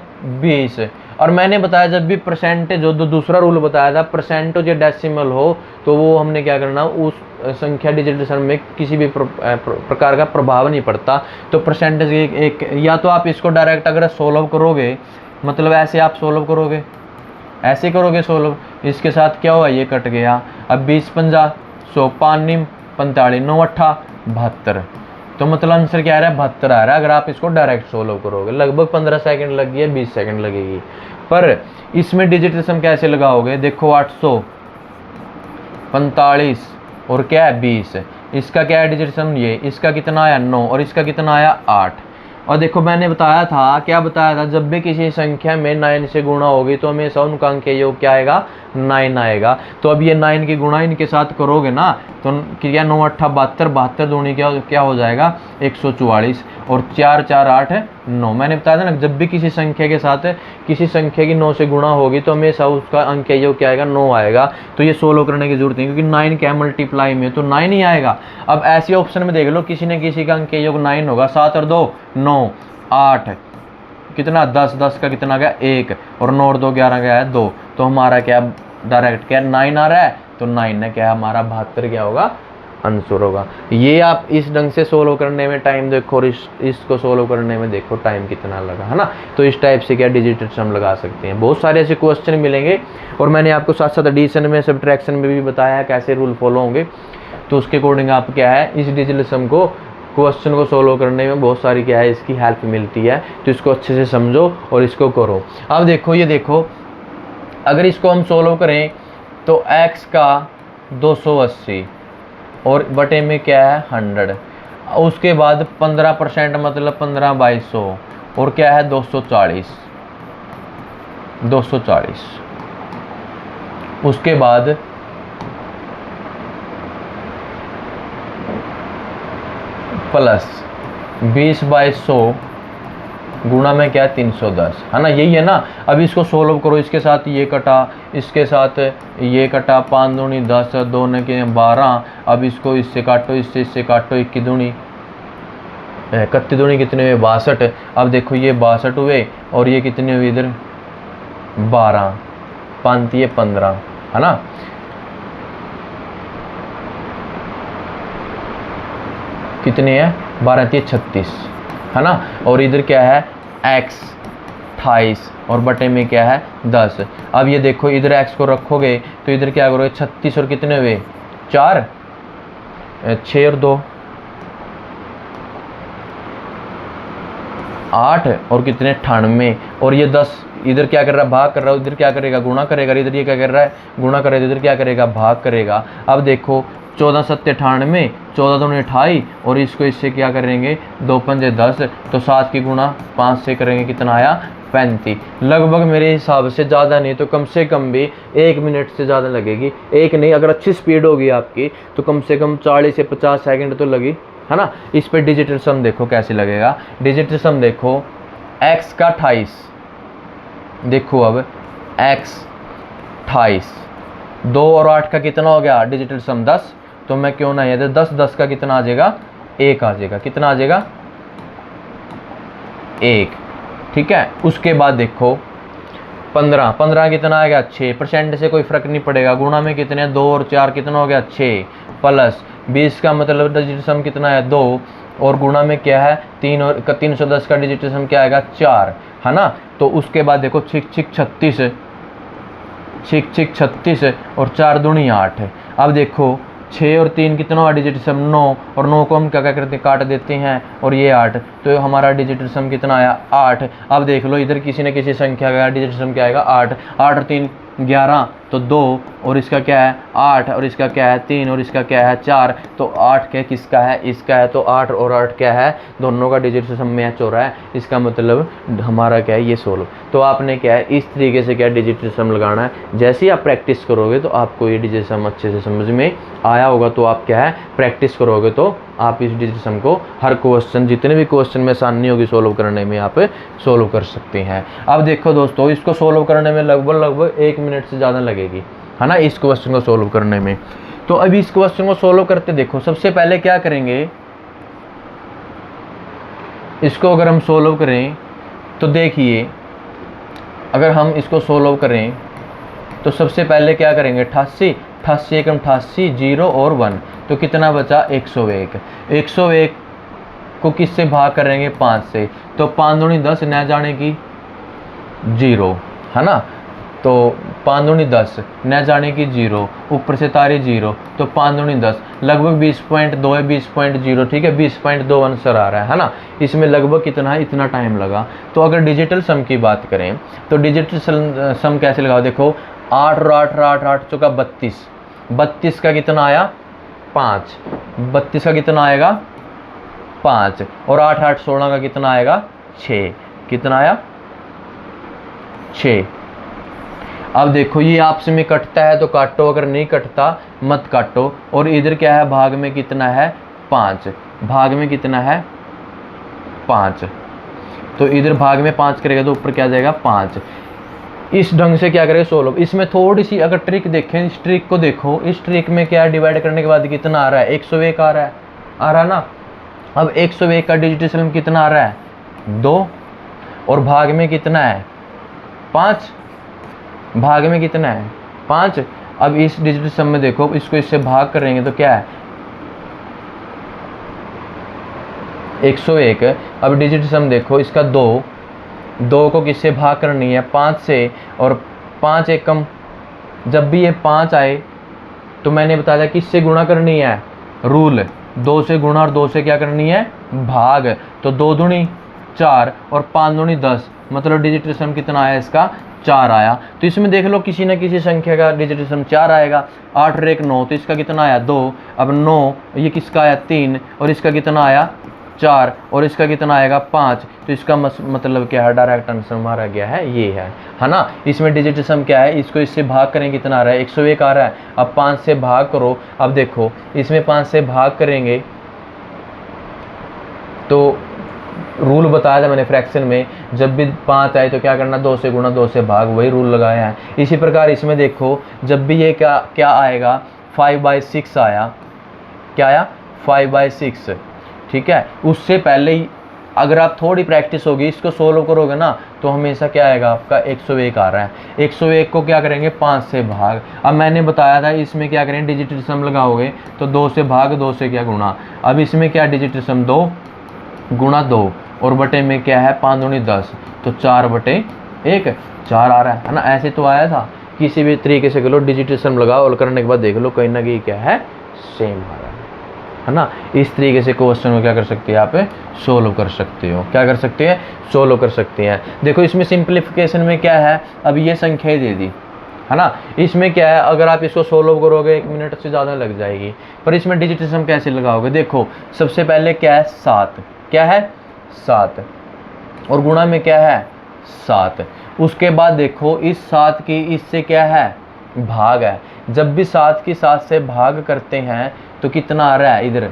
20, और मैंने बताया जब भी परसेंटेज जो दूसरा रूल बताया था, परसेंटेज या डेसिमल हो तो वो हमने क्या करना, उस संख्या डिजिटल सम में किसी भी प्रकार का प्रभाव नहीं पड़ता। तो परसेंटेज एक या तो आप इसको डायरेक्ट अगर सोल्व करोगे, मतलब ऐसे आप सोल्व करोगे, ऐसे करोगे सोल्व, इसके साथ क्या हुआ, ये कट गया। अब 20 50 100 5 निम 45 9 8 72, तो मतलब आंसर क्या आ रहा है, 72 आ रहा है। अगर आप इसको डायरेक्ट सोल्व करोगे, लगभग 15 सेकंड लगी है, 20 सेकंड लगेगी। पर इसमें डिजिटल सम कैसे लगाओगे, देखो 800 45 और क्या है 20, इसका क्या है डिजिटल सम, ये इसका कितना आया 9 और इसका कितना आया 8। और देखो मैंने बताया था, क्या बताया था, जब भी किसी संख्या में 9 से गुणा होगी तो हमेशा उनका अंक योग क्या आएगा, 9 आएगा। तो अब ये 9 की गुणा इनके साथ करोगे ना, तो क्या 9 8 72, 72 दूनी क्या हो जाएगा 144, और 4 4 8 9। मैंने बताया था ना, जब भी किसी संख्या के साथ किसी संख्या की 9 से गुणा होगी तो हमेशा उसका अंक योग क्या आएगा, 9 आएगा। तो ये सोल्व करने की जरूरत नहीं, क्योंकि 9 क्या मल्टीप्लाई में तो 9 ही आएगा। अब ऐसे ऑप्शन में देख लो, किसी न किसी का अंक योग 9 होगा, 7 और 2 9 8 कितना 10, 10 का कितना गया 1, और 9 और 2 11 गया है 2। तो हमारा क्या डायरेक्ट क्या 9 आ रहा है, तो 9 ने क्या हमारा 72 क्या होगा, आंसर होगा। ये आप इस ढंग से सोल्व करने में टाइम देखो, और इसको सोल्व करने में देखो टाइम कितना लगा, है ना। तो इस टाइप से क्या डिजिटल सम लगा सकते हैं। बहुत सारे ऐसे क्वेश्चन मिलेंगे, और मैंने आपको साथ साथ एडिशन में सब्ट्रैक्शन में भी बताया है कैसे रूल फॉलो होंगे। तो उसके अकॉर्डिंग आप क्या है, इस डिजिटल सम को क्वेश्चन को सोल्व करने में बहुत सारी क्या है इसकी हेल्प मिलती है। तो इसको अच्छे से समझो और इसको करो। अब देखो ये देखो, अगर इसको हम सोल्व करें तो x का 280 और बटे में क्या है 100, उसके बाद 15% मतलब 15/100, और क्या है 240, उसके बाद प्लस 20/100 गुणा में क्या है 310, है ना, यही है ना। अब इसको सोल्व करो, इसके साथ ये कटा, इसके साथ ये कटा, 5 दूनी 10, 2 ने के 12। अब इसको इससे काटो, इससे काटो, 21 दूनी 31 दूनी कितने हुए 62। अब देखो ये 62 हुए, और ये कितने हुए इधर 12, 5 ये 15, है ना। कितने हैं 12 36, है ना। और इधर क्या है x 28 और बटे में क्या है 10। अब ये देखो इधर x को रखोगे तो इधर क्या करोगे 36 और कितने हुए 4, 6 और 2 8, और कितने 98, और ये 10 इधर क्या कर रहा है भाग कर रहा है, इधर क्या करेगा गुणा करेगा, इधर ये क्या कर रहा है गुणा करेगा, इधर क्या करेगा भाग करेगा। अब देखो 14 7 98, 14 दूनी 28, और इसको इससे क्या करेंगे 2 5 10, तो 7 की गुणा 5 से करेंगे कितना आया 35। लगभग मेरे हिसाब से ज़्यादा नहीं तो कम से कम भी 1 मिनट से ज़्यादा लगेगी। एक नहीं, अगर अच्छी स्पीड होगी आपकी तो कम से कम 40 से 50 सेकंड तो लगी, है ना। इस पर डिजिटल सम देखो कैसे लगेगा। डिजिटल सम देखो, x का 28, देखो अब x 28, 2 और 8 का कितना हो गया डिजिटल सम 10, तो मैं क्यों ना ये 10 10 का कितना आ जाएगा 1 आ जाएगा। कितना आ जाएगा 1, ठीक है। उसके बाद देखो 15, 15 कितना आ गया 6, परसेंट से कोई फर्क नहीं पड़ेगा। गुणा में कितने 2 और 4 कितना हो गया 6, प्लस 20 का मतलब डिजिटल सम कितना है 2, और गुणा में क्या है 3, और 310 का डिजिटल सम क्या आएगा 4, है ना। तो उसके बाद देखो 6 36, 6 36 और 4 दूनी 8 है। अब देखो 6 और 3 कितना हुआ डिजिटल सम 9, और 9 को हम क्या क्या करते हैं काट देते हैं, और ये 8, तो हमारा डिजिटल सम कितना आया 8। अब देख लो इधर किसी न किसी संख्या का डिजिटल सम क्या आएगा 8, 8 और 3 11, तो 2, और इसका क्या है 8, और इसका क्या है 3, और इसका क्या है 4, तो 8 क्या किसका है इसका है, तो 8 और 8 क्या है दोनों का डिजिटल सम मैच हो रहा है। इसका मतलब हमारा क्या है ये सोल्व। तो आपने क्या है इस तरीके से क्या डिजिटल सम लगाना है। जैसे ही आप प्रैक्टिस करोगे तो आपको ये डिजिटल सम अच्छे से समझ में आया होगा। तो आप क्या है प्रैक्टिस करोगे तो आप इस डिजिटल सम को हर क्वेश्चन, जितने भी क्वेश्चन में आसानी होगी सोल्व करने में, आप सोल्व कर सकते हैं। अब देखो दोस्तों, इसको सोल्व करने में लगभग 1 मिनट से ज़्यादा लगेगी, है ना, इस क्वेश्चन को सोल्व करने में। तो अभी इस क्वेश्चन को सोल्व करते देखो, सबसे पहले क्या करेंगे, इसको अगर हम सोल्व करें तो देखिए, अगर हम इसको सोल्व करें तो सबसे पहले क्या करेंगे 88, 88 एकम 88, 0 और 1, तो कितना बचा 101। 101 को किससे भाग करेंगे 5 से, तो 5 दूनी 10, न जाने की 0, है ना। तो 5 दूनी 10, न जाने की 0, ऊपर से तारी 0, तो 5 दूनी 10, लगभग 20.2 है, 20.0, ठीक है, 20.2 आंसर आ रहा है ना। इसमें लगभग कितना है इतना टाइम लगा। तो अगर डिजिटल सम की बात करें तो डिजिटल सम कैसे लगाओ, देखो 8 और 8 और 8, 8 चौका 32, 32 का कितना आया 5, 32 का कितना आएगा 5, और 8 8 16 का कितना आएगा 6, कितना आया 6। अब देखो ये आपस में कटता है तो काटो, अगर नहीं कटता मत काटो। और इधर क्या है भाग में कितना है 5, भाग में कितना है 5, तो इधर भाग में 5 करेगा तो ऊपर क्या जाएगा 5। इस ढंग से क्या करेगा सोल्व। इसमें थोड़ी सी अगर ट्रिक देखें, इस ट्रिक को देखो, इस ट्रिक में क्या डिवाइड करने के बाद कितना आ रहा है 101 आ रहा है ना। अब 101 का डिजिटल सम कितना आ रहा है 2, और भाग में कितना है 5, भाग में कितना है 5। अब इस डिजिटल सम में देखो, इसको इससे भाग करेंगे तो क्या है 101। अब डिजिटल सम देखो इसका 2 को किससे भाग करनी है 5 से, और 5 एकम, जब भी ये 5 आए तो मैंने बताया किससे गुणा करनी है, रूल 2 से गुणा और 2 से क्या करनी है भाग। तो 2 दूनी 4 और 5 दूनी 10, मतलब डिजिटल सम कितना आया इसका 4 आया। तो इसमें देख लो किसी न किसी संख्या का डिजिटल सम 4 आएगा। 8 और 1 9, तो इसका कितना आया 2। अब 9 ये किसका आया 3, और इसका कितना आया 4, और इसका कितना आएगा 5। तो इसका मतलब क्या है डायरेक्ट आंसर हमारा गया है ये है ना। इसमें डिजिटल सम क्या है, इसको इससे भाग करें कितना आ रहा है 101 आ रहा है। अब 5 से भाग करो, अब देखो इसमें 5 से भाग करेंगे तो रूल बताया था मैंने फ्रैक्शन में, जब भी 5 आए तो क्या करना 2 से गुणा 2 से भाग, वही रूल लगाया है। इसी प्रकार इसमें देखो जब भी ये क्या आएगा 5/6 आया, क्या आया 5/6, ठीक है। उससे पहले ही अगर आप थोड़ी प्रैक्टिस होगी इसको सोल्व करोगे ना तो हमेशा क्या आएगा आपका 101 आ रहा है। 101 को क्या करेंगे 5 से भाग। अब मैंने बताया था इसमें क्या करें डिजिटल सम लगाओगे तो 2 से भाग, 2 से क्या गुणा। अब इसमें क्या डिजिटल सम 2 गुणा 2, और बटे में क्या है 5 दूनी 10, तो 4/1 4 आ रहा है ना। ऐसे तो आया था, किसी भी तरीके से कर लो डिजिटल सम लगाओ और करने के बाद देख लो कहीं ना कहीं क्या है सेम आ रहा है ना। इस तरीके से क्वेश्चन को क्या कर सकते हैं आप सोल्व कर सकते हो, क्या कर सकते हैं सोल्व कर सकते हैं। देखो इसमें सिंप्लीफिकेशन में क्या है, अब ये संख्या दे दी है ना। इसमें क्या है अगर आप इसको सोल्व करोगे 1 मिनट से ज़्यादा लग जाएगी, पर इसमें डिजिटल सम कैसे लगाओगे। देखो सबसे पहले क्या है 7, क्या है 7, और गुणा में क्या है 7। उसके बाद देखो इस 7 की इससे क्या है, भाग है। जब भी 7 की 7 से भाग करते हैं तो कितना आ रहा है इधर,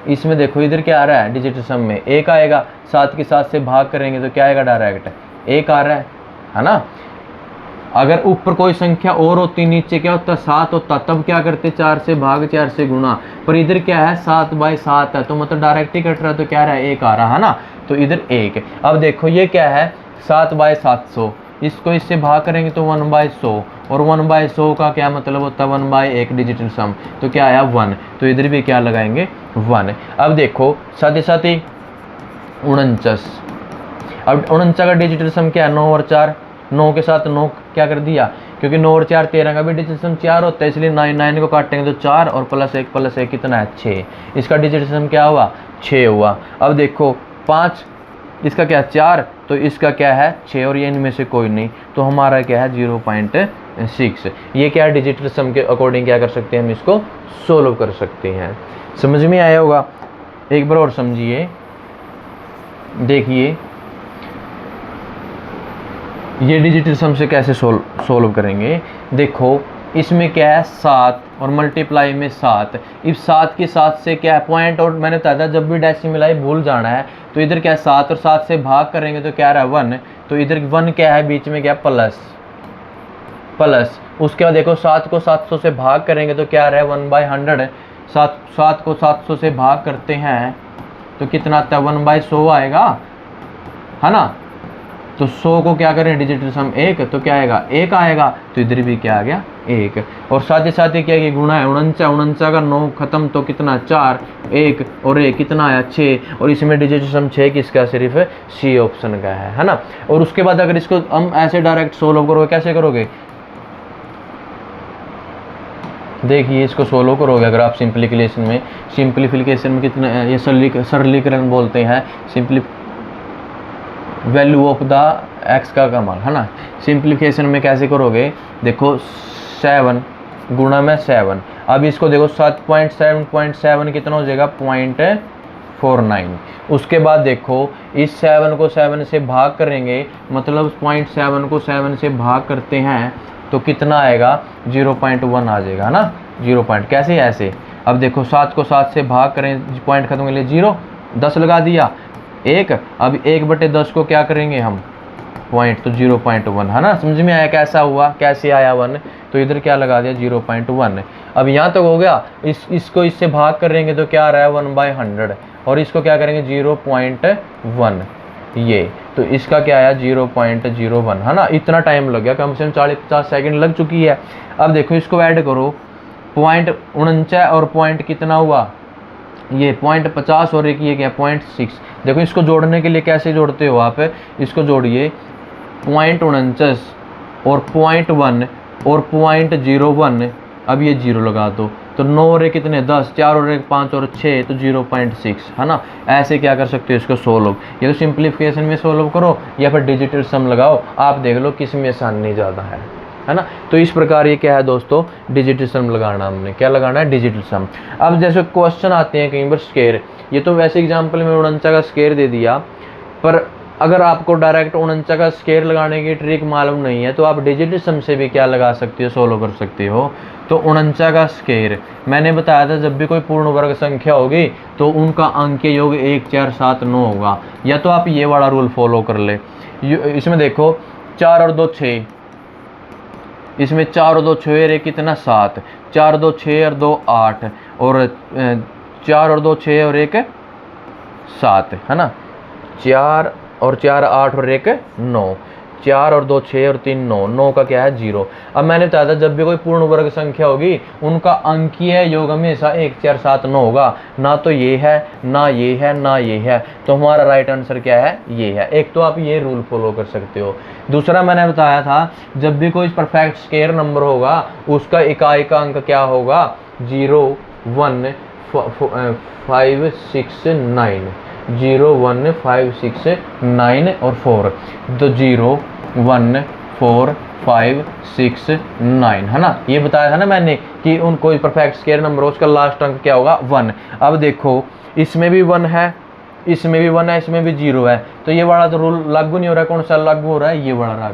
इसमें देखो इधर क्या आ रहा है, डिजिटल सम में 1 आएगा। 7 की 7 से भाग करेंगे तो क्या आएगा, डायरेक्ट 1 आ रहा है ना। अगर ऊपर कोई संख्या और होती, नीचे क्या होता, 7 होता, तब क्या करते, 4 से भाग 4 से गुणा। पर इधर क्या है, 7/7 है, तो मतलब डायरेक्ट ही कट रहा है, तो क्या रहा है, 1 आ रहा है ना, तो इधर 1। अब देखो ये क्या है, 7/700, इसको इससे भाग करेंगे तो 1/100, और 1/100 का क्या मतलब होता है, 1/1 डिजिटल सम, तो क्या आया 1, तो इधर भी क्या लगाएंगे 1। अब देखो साथ ही 49, अब 49 का डिजिटल सम क्या है, 9 और 4, 9 के साथ 9 क्या कर दिया, क्योंकि 9 और 4 13 का भी डिजिटल सम 4 होता है, इसलिए 9 को काटेंगे तो 4 और +1 कितना है 6, इसका डिजिटल सम क्या हुआ 6 हुआ। अब देखो 5, इसका क्या 4, तो इसका क्या है 6, और ये इनमें से कोई नहीं, तो हमारा क्या है 0.6। ये क्या है, डिजिटल सम के अकॉर्डिंग क्या कर सकते हैं, हम इसको सोल्व कर सकते हैं। समझ में आया होगा, एक बार और समझिए, देखिए ये डिजिटल सम से कैसे सोल्व करेंगे। देखो इसमें क्या है 7 और मल्टीप्लाई में 7, इस 7 की 7 से क्या है पॉइंट, और मैंने बताया था जब भी डेसिमल आई भूल जाना है, तो इधर क्या है 7 और 7 से भाग करेंगे तो क्या रहा है 1, तो इधर 1 क्या है, बीच में क्या प्लस। उसके बाद देखो 7 को 700 से भाग करेंगे तो क्या रहा है 1/100, 7 को 700 से भाग करते हैं तो कितना आता है 1/100 आएगा, है ना। तो 100 को क्या करें, डिजिटल सम 1, तो क्या आएगा 1 आएगा, तो इधर भी क्या आ गया 1। और साथ ही क्या है, गुणा है 49 का 9 खत्म तो कितना 4, 1 और 1 कितना आया 6, और इसमें डिजिटल सम 6 किसका, सिर्फ सी ऑप्शन का है ना। और उसके बाद अगर इसको हम ऐसे डायरेक्ट सोल्व करोगे, कैसे करोगे, देखिए इसको सोल्व करोगे अगर आप सिंप्लीफिकेशन में कितना, ये सरलीकरण बोलते हैं, वैल्यू ऑफ द एक्स का कमाल, है ना। सिंप्लीफिकेशन में कैसे करोगे, देखो 7 गुणा में 7, अब इसको देखो 7.7 कितना हो जाएगा 0.49। उसके बाद देखो इस 7 को 7 से भाग करेंगे, मतलब 0.7 को 7 से भाग करते हैं तो कितना आएगा 0.1 आ जाएगा ना, 0 पॉइंट कैसे ऐसे। अब देखो 7 को 7 से भाग करें, पॉइंट खत्म के लिए 0, 10 लगा दिया 1, अब 1/10 को क्या करेंगे हम पॉइंट, तो 0.1, है ना। समझ में आया कैसा हुआ, कैसे आया 1, तो इधर क्या लगा दिया 0.1। अब यहाँ तक हो गया, इसको इससे भाग करेंगे तो क्या आ रहा है 1/100, और इसको क्या करेंगे 0.1, ये तो इसका क्या आया 0.01, है ना। इतना टाइम लग गया, कम से कम 40-50 सेकंड लग चुकी है। अब देखो इसको ऐड करो, 0.49 और पॉइंट कितना हुआ, ये 0.50 और एक ये क्या 0.6। देखो इसको जोड़ने के लिए कैसे जोड़ते हो आप, इसको जोड़िए 0.49 और 0.1 और 0.01, अब ये 0 लगा दो, तो 9 और 1 कितने 10, 4 और 1 5 और 6, तो 0.6, है ना। ऐसे क्या कर सकते हो इसको सोल्व, ये तो सिंप्लीफिकेशन में सोल्व करो या फिर डिजिटल सम लगाओ, आप देख लो किस में आसानी ज़्यादा है ना। तो इस प्रकार ये क्या है दोस्तों, डिजिटल सम लगाना, हमने क्या लगाना है डिजिटल सम। अब जैसे क्वेश्चन आते हैं कई बार स्केयर, ये तो वैसे एग्जाम्पल में 49 का स्केयर दे दिया, पर अगर आपको डायरेक्ट 49 का स्केयर लगाने की ट्रिक मालूम नहीं है तो आप डिजिटल सम से भी क्या लगा सकते हो, सोल्व कर सकते हो। तो 49 का स्केयर मैंने बताया था, जब भी कोई पूर्ण वर्ग संख्या होगी तो उनका अंकीय योग 1 4 7 9 होगा, या तो आप ये वाला रूल फॉलो कर ले। इसमें देखो 4 और 2 6, इसमें 4 और 2 6 कितना 7, 4 2 6 और 2 8, और 4 और 2 6 और 1 7, है ना। 4 और 4 8 और 1 9, 4 और 2 6 और 3 9, 9 का क्या है 0। अब मैंने बताया था जब भी कोई पूर्ण वर्ग संख्या होगी उनका अंकीय योग हमेशा 1 4 7 9 होगा, ना तो ये है ना ये है ना ये है, तो हमारा राइट आंसर क्या है, ये है। एक तो आप ये रूल फॉलो कर सकते हो। दूसरा मैंने बताया था जब भी कोई परफेक्ट स्केयर नंबर होगा उसका इकाई का अंक क्या होगा 0 1 5 6 9, 0 1 5 6 9 और 4, तो 0 1 4 5 6 9, है ना। ये बताया था ना मैंने कि उन कोई परफेक्ट स्केयर नंबर हो उसका लास्ट अंक क्या होगा 1। अब देखो इसमें भी 1 है इसमें भी 1 है, इसमें भी 0 है, तो ये वाला तो रूल लागू नहीं हो रहा है। कौन सा लागू हो रहा है? ये वाला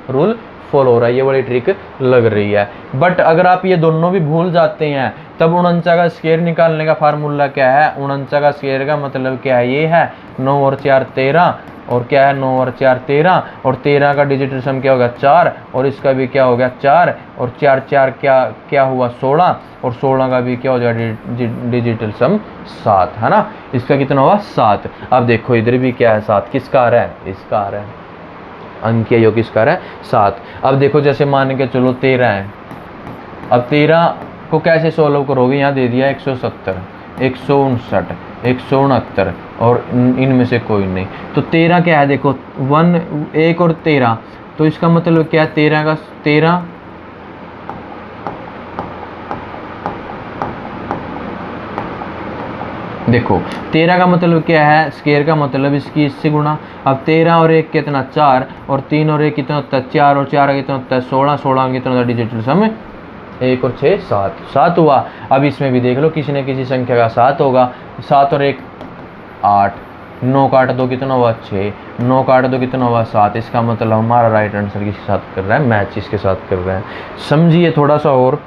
रूल फॉलो हो रहा है। ये वाली ट्रिक लग रही है। बट अगर आप ये दोनों भी भूल जाते हैं, तब 49 का स्क्वायर निकालने का फार्मूला क्या है? 49 का स्क्वायर का मतलब क्या है? ये है 9 और 4 13, और क्या है 9 और 4 13, और 13 का डिजिटल सम क्या होगा? 4, और इसका भी क्या हो गया? 4, और 4 4 क्या हुआ? 16, और 16 का भी क्या हो जाएगा? डिजिटल सम 7, है ना। इसका कितना हुआ? 7। अब देखो इधर भी क्या है? 7 किसका आ रहा है? इसका आ रहा है। अंकीय योग किसका आ रहा है? 7। अब देखो जैसे मान के चलो 13 है, अब 13 को कैसे सोल्व करोगे? यहाँ दे दिया 170, 159, 169, और इनमें से कोई नहीं, तो 13 क्या है? देखो 1 और 13, तो इसका मतलब क्या है? 13 का 13, देखो 13 का मतलब क्या है? स्क्वायर का मतलब इससे गुणा। अब 13 और 1 कितना? 4, और 3 और 1 कितना होता है? 4, और 4 कितना होता है? 16, 16 कितना होता है? डिजिटल सम 1 और 6 7, 7 हुआ। अब इसमें भी देख लो किसी न किसी संख्या का 7 होगा। 7 और 1 8, 9 काट दो कितना हुआ? 6, 9 काट दो कितना हुआ? 7। इसका मतलब हमारा राइट आंसर किसके साथ कर रहा है? मैच इसके साथ कर रहा है। समझिए थोड़ा सा और,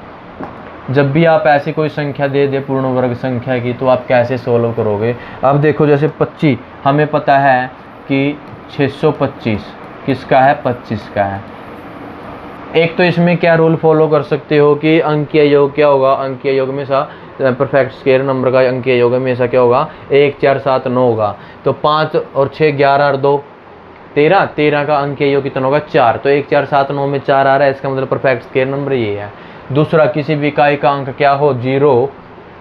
जब भी आप ऐसी कोई संख्या दे दे पूर्ण वर्ग संख्या की, तो आप कैसे सोल्व करोगे? अब देखो जैसे 25, हमें पता है कि 625 किसका है? 25 का है। एक तो इसमें क्या रूल फॉलो कर सकते हो कि अंकीय योग क्या होगा? अंकीय योग में सा परफेक्ट स्क्वायर नंबर का अंकीय योग में ऐसा क्या होगा? 1 4 7 9 होगा। तो 5 और 6 11 और 2 13, 13 का अंकीय योग कितना होगा? 4। तो 1 4 7 9 में 4 आ रहा है, इसका मतलब परफेक्ट स्क्वायर नंबर ये है। दूसरा, किसी भी इकाई का अंक क्या हो? 0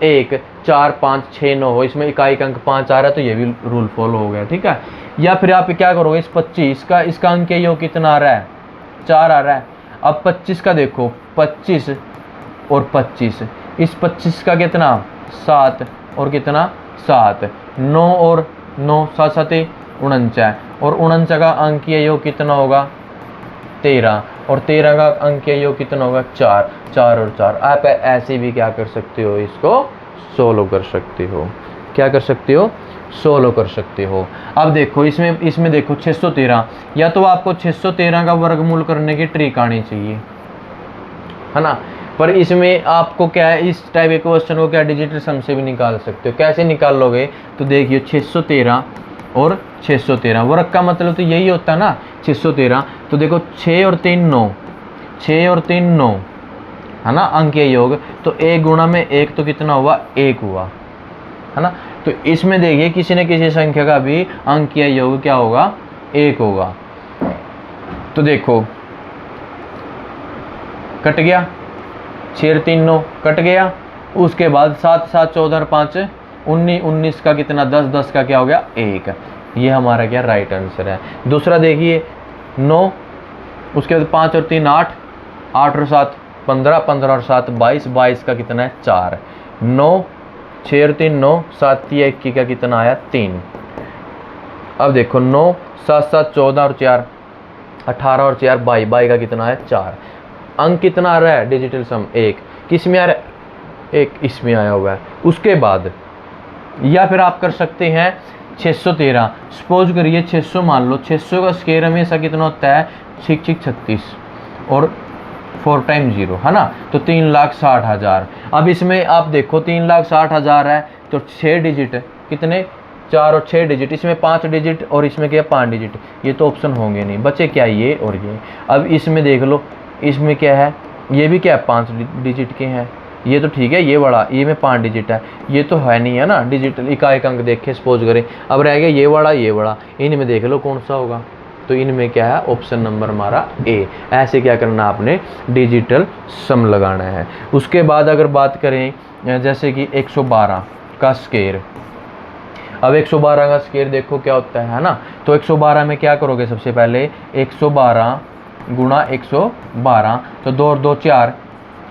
1 4 5 6 9 हो, इसमें इकाई का अंक 5 आ रहा है, तो ये भी रूल फॉलो हो गया, ठीक है। या फिर आप क्या करोगे? इस 25 का इसका अंकीय योग कितना आ रहा है? 4 आ रहा है। अब 25 का देखो, 25 और 25, इस 25 का कितना? 7, और कितना? 7, 9 और 9 7 7 49, और 49 का अंकीय योग कितना होगा? 13, और 13 का अंकीय योग कितना होगा? 4, 4 और 4। आप ऐसे भी क्या कर सकते हो? इसको सोल्व कर सकते हो। क्या कर सकते हो? सोल्व कर सकते हो। अब देखो इसमें देखो 613, या तो आपको 613 का वर्गमूल करने की ट्रिक आनी चाहिए, है ना। पर इसमें आपको क्या है? इस टाइप के क्वेश्चन को क्या डिजिटल सम से भी निकाल सकते हो। कैसे निकाल लोगे? तो देखिए 613 और 613, वर्ग का मतलब तो यही होता है ना, 613। तो देखो 6 और 3 9, 6 और 3 9, है ना अंकीय योग। तो 1 गुणा में 1 तो कितना हुआ? 1 हुआ, है ना। तो इसमें देखिए किसी न किसी संख्या का भी अंकीय योग क्या होगा? 1 होगा। तो देखो कट गया, 6 और 3 9 कट गया। उसके बाद 7 7 14 और 5 19, 19 का कितना? 10, 10 का क्या हो गया? 1। ये हमारा क्या राइट आंसर है। दूसरा देखिए 9, उसके बाद 5 और 3 8, 8 और 7 15, 15 और 7 22, 22 का कितना है? 4। 9, 6 और 3 9, 7 3 21 का कितना आया? 3। अब देखो 9 7 7 14 और 4 18 और 4 22, 22 का कितना है? 4। अंक कितना आ रहा है? डिजिटल सम 1। किस में आ रहा है? 1 इसमें आया हुआ है। उसके बाद या फिर आप कर सकते हैं 613, सपोज करिए 600 मान लो, 600 का स्क्वायर हमेशा कितना होता है? 6 6 36, और 4 टाइम 0, है ना। तो 3,60,000। अब इसमें आप देखो 3,60,000 है, तो 6 डिजिट कितने? 4 और 6 डिजिट, इसमें 5 डिजिट, और इसमें क्या? 5 डिजिट। ये तो ऑप्शन होंगे नहीं, बचे क्या? ये और ये। अब इसमें देख लो, इसमें क्या है? ये भी क्या है? 5 डिजिट के हैं। ये तो ठीक है, ये बड़ा, ये में 5 डिजिट है, ये तो है नहीं, है ना डिजिटल इकाई का अंक देखे सपोज करें। अब रह गया ये बड़ा, ये बड़ा, इनमें देख लो कौन सा होगा। तो इनमें क्या है? ऑप्शन नंबर हमारा ए। ऐसे क्या करना? आपने डिजिटल सम लगाना है। उसके बाद अगर बात करें जैसे कि 112 का स्क्वायर, अब 112 का स्क्वायर देखो क्या होता है ना। तो 112 में क्या करोगे? सबसे पहले 112 गुणा 112, तो 2 और 2 4,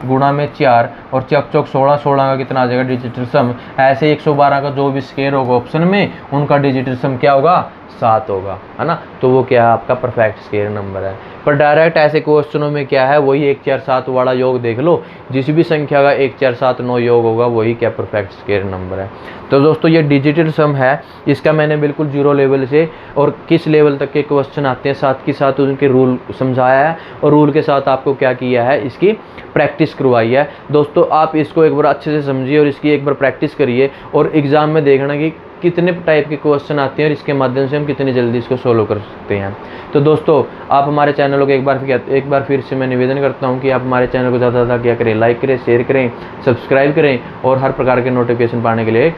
गुणा में 4, और चौक चौक 16, 16 का कितना आ जाएगा? डिजिटल सम। ऐसे 112 का जो भी स्क्वायर होगा ऑप्शन में, उनका डिजिटल सम क्या होगा? 7 होगा, है ना। तो वो क्या है, आपका परफेक्ट स्क्वायर नंबर है। पर डायरेक्ट ऐसे क्वेश्चनों में क्या है, वही 1 4 7 वाला योग देख लो, जिस भी संख्या का 1 4 7 9 योग होगा वही क्या परफेक्ट स्क्वायर नंबर है। तो दोस्तों ये डिजिटल सम है, इसका मैंने बिल्कुल जीरो लेवल से और किस लेवल तक के क्वेश्चन आते हैं साथ के साथ उनके रूल समझाया है, और रूल के साथ आपको क्या किया है, इसकी प्रैक्टिस करवाई है। दोस्तों आप इसको एक बार अच्छे से समझिए और इसकी एक बार प्रैक्टिस करिए, और एग्ज़ाम में देखना कि कितने टाइप के क्वेश्चन आते हैं और इसके माध्यम से हम कितनी जल्दी इसको सोल्व कर सकते हैं। तो दोस्तों आप हमारे चैनल को एक बार फिर से मैं निवेदन करता हूं कि आप हमारे चैनल को ज़्यादा से ज़्यादा क्या करें, लाइक करें, शेयर करें, सब्सक्राइब करें, और हर प्रकार के नोटिफिकेशन पाने के लिए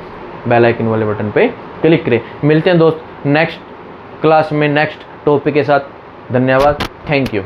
बेल आइकन वाले बटन पे क्लिक करें। मिलते हैं दोस्त नेक्स्ट क्लास में नेक्स्ट टॉपिक के साथ। धन्यवाद, थैंक यू।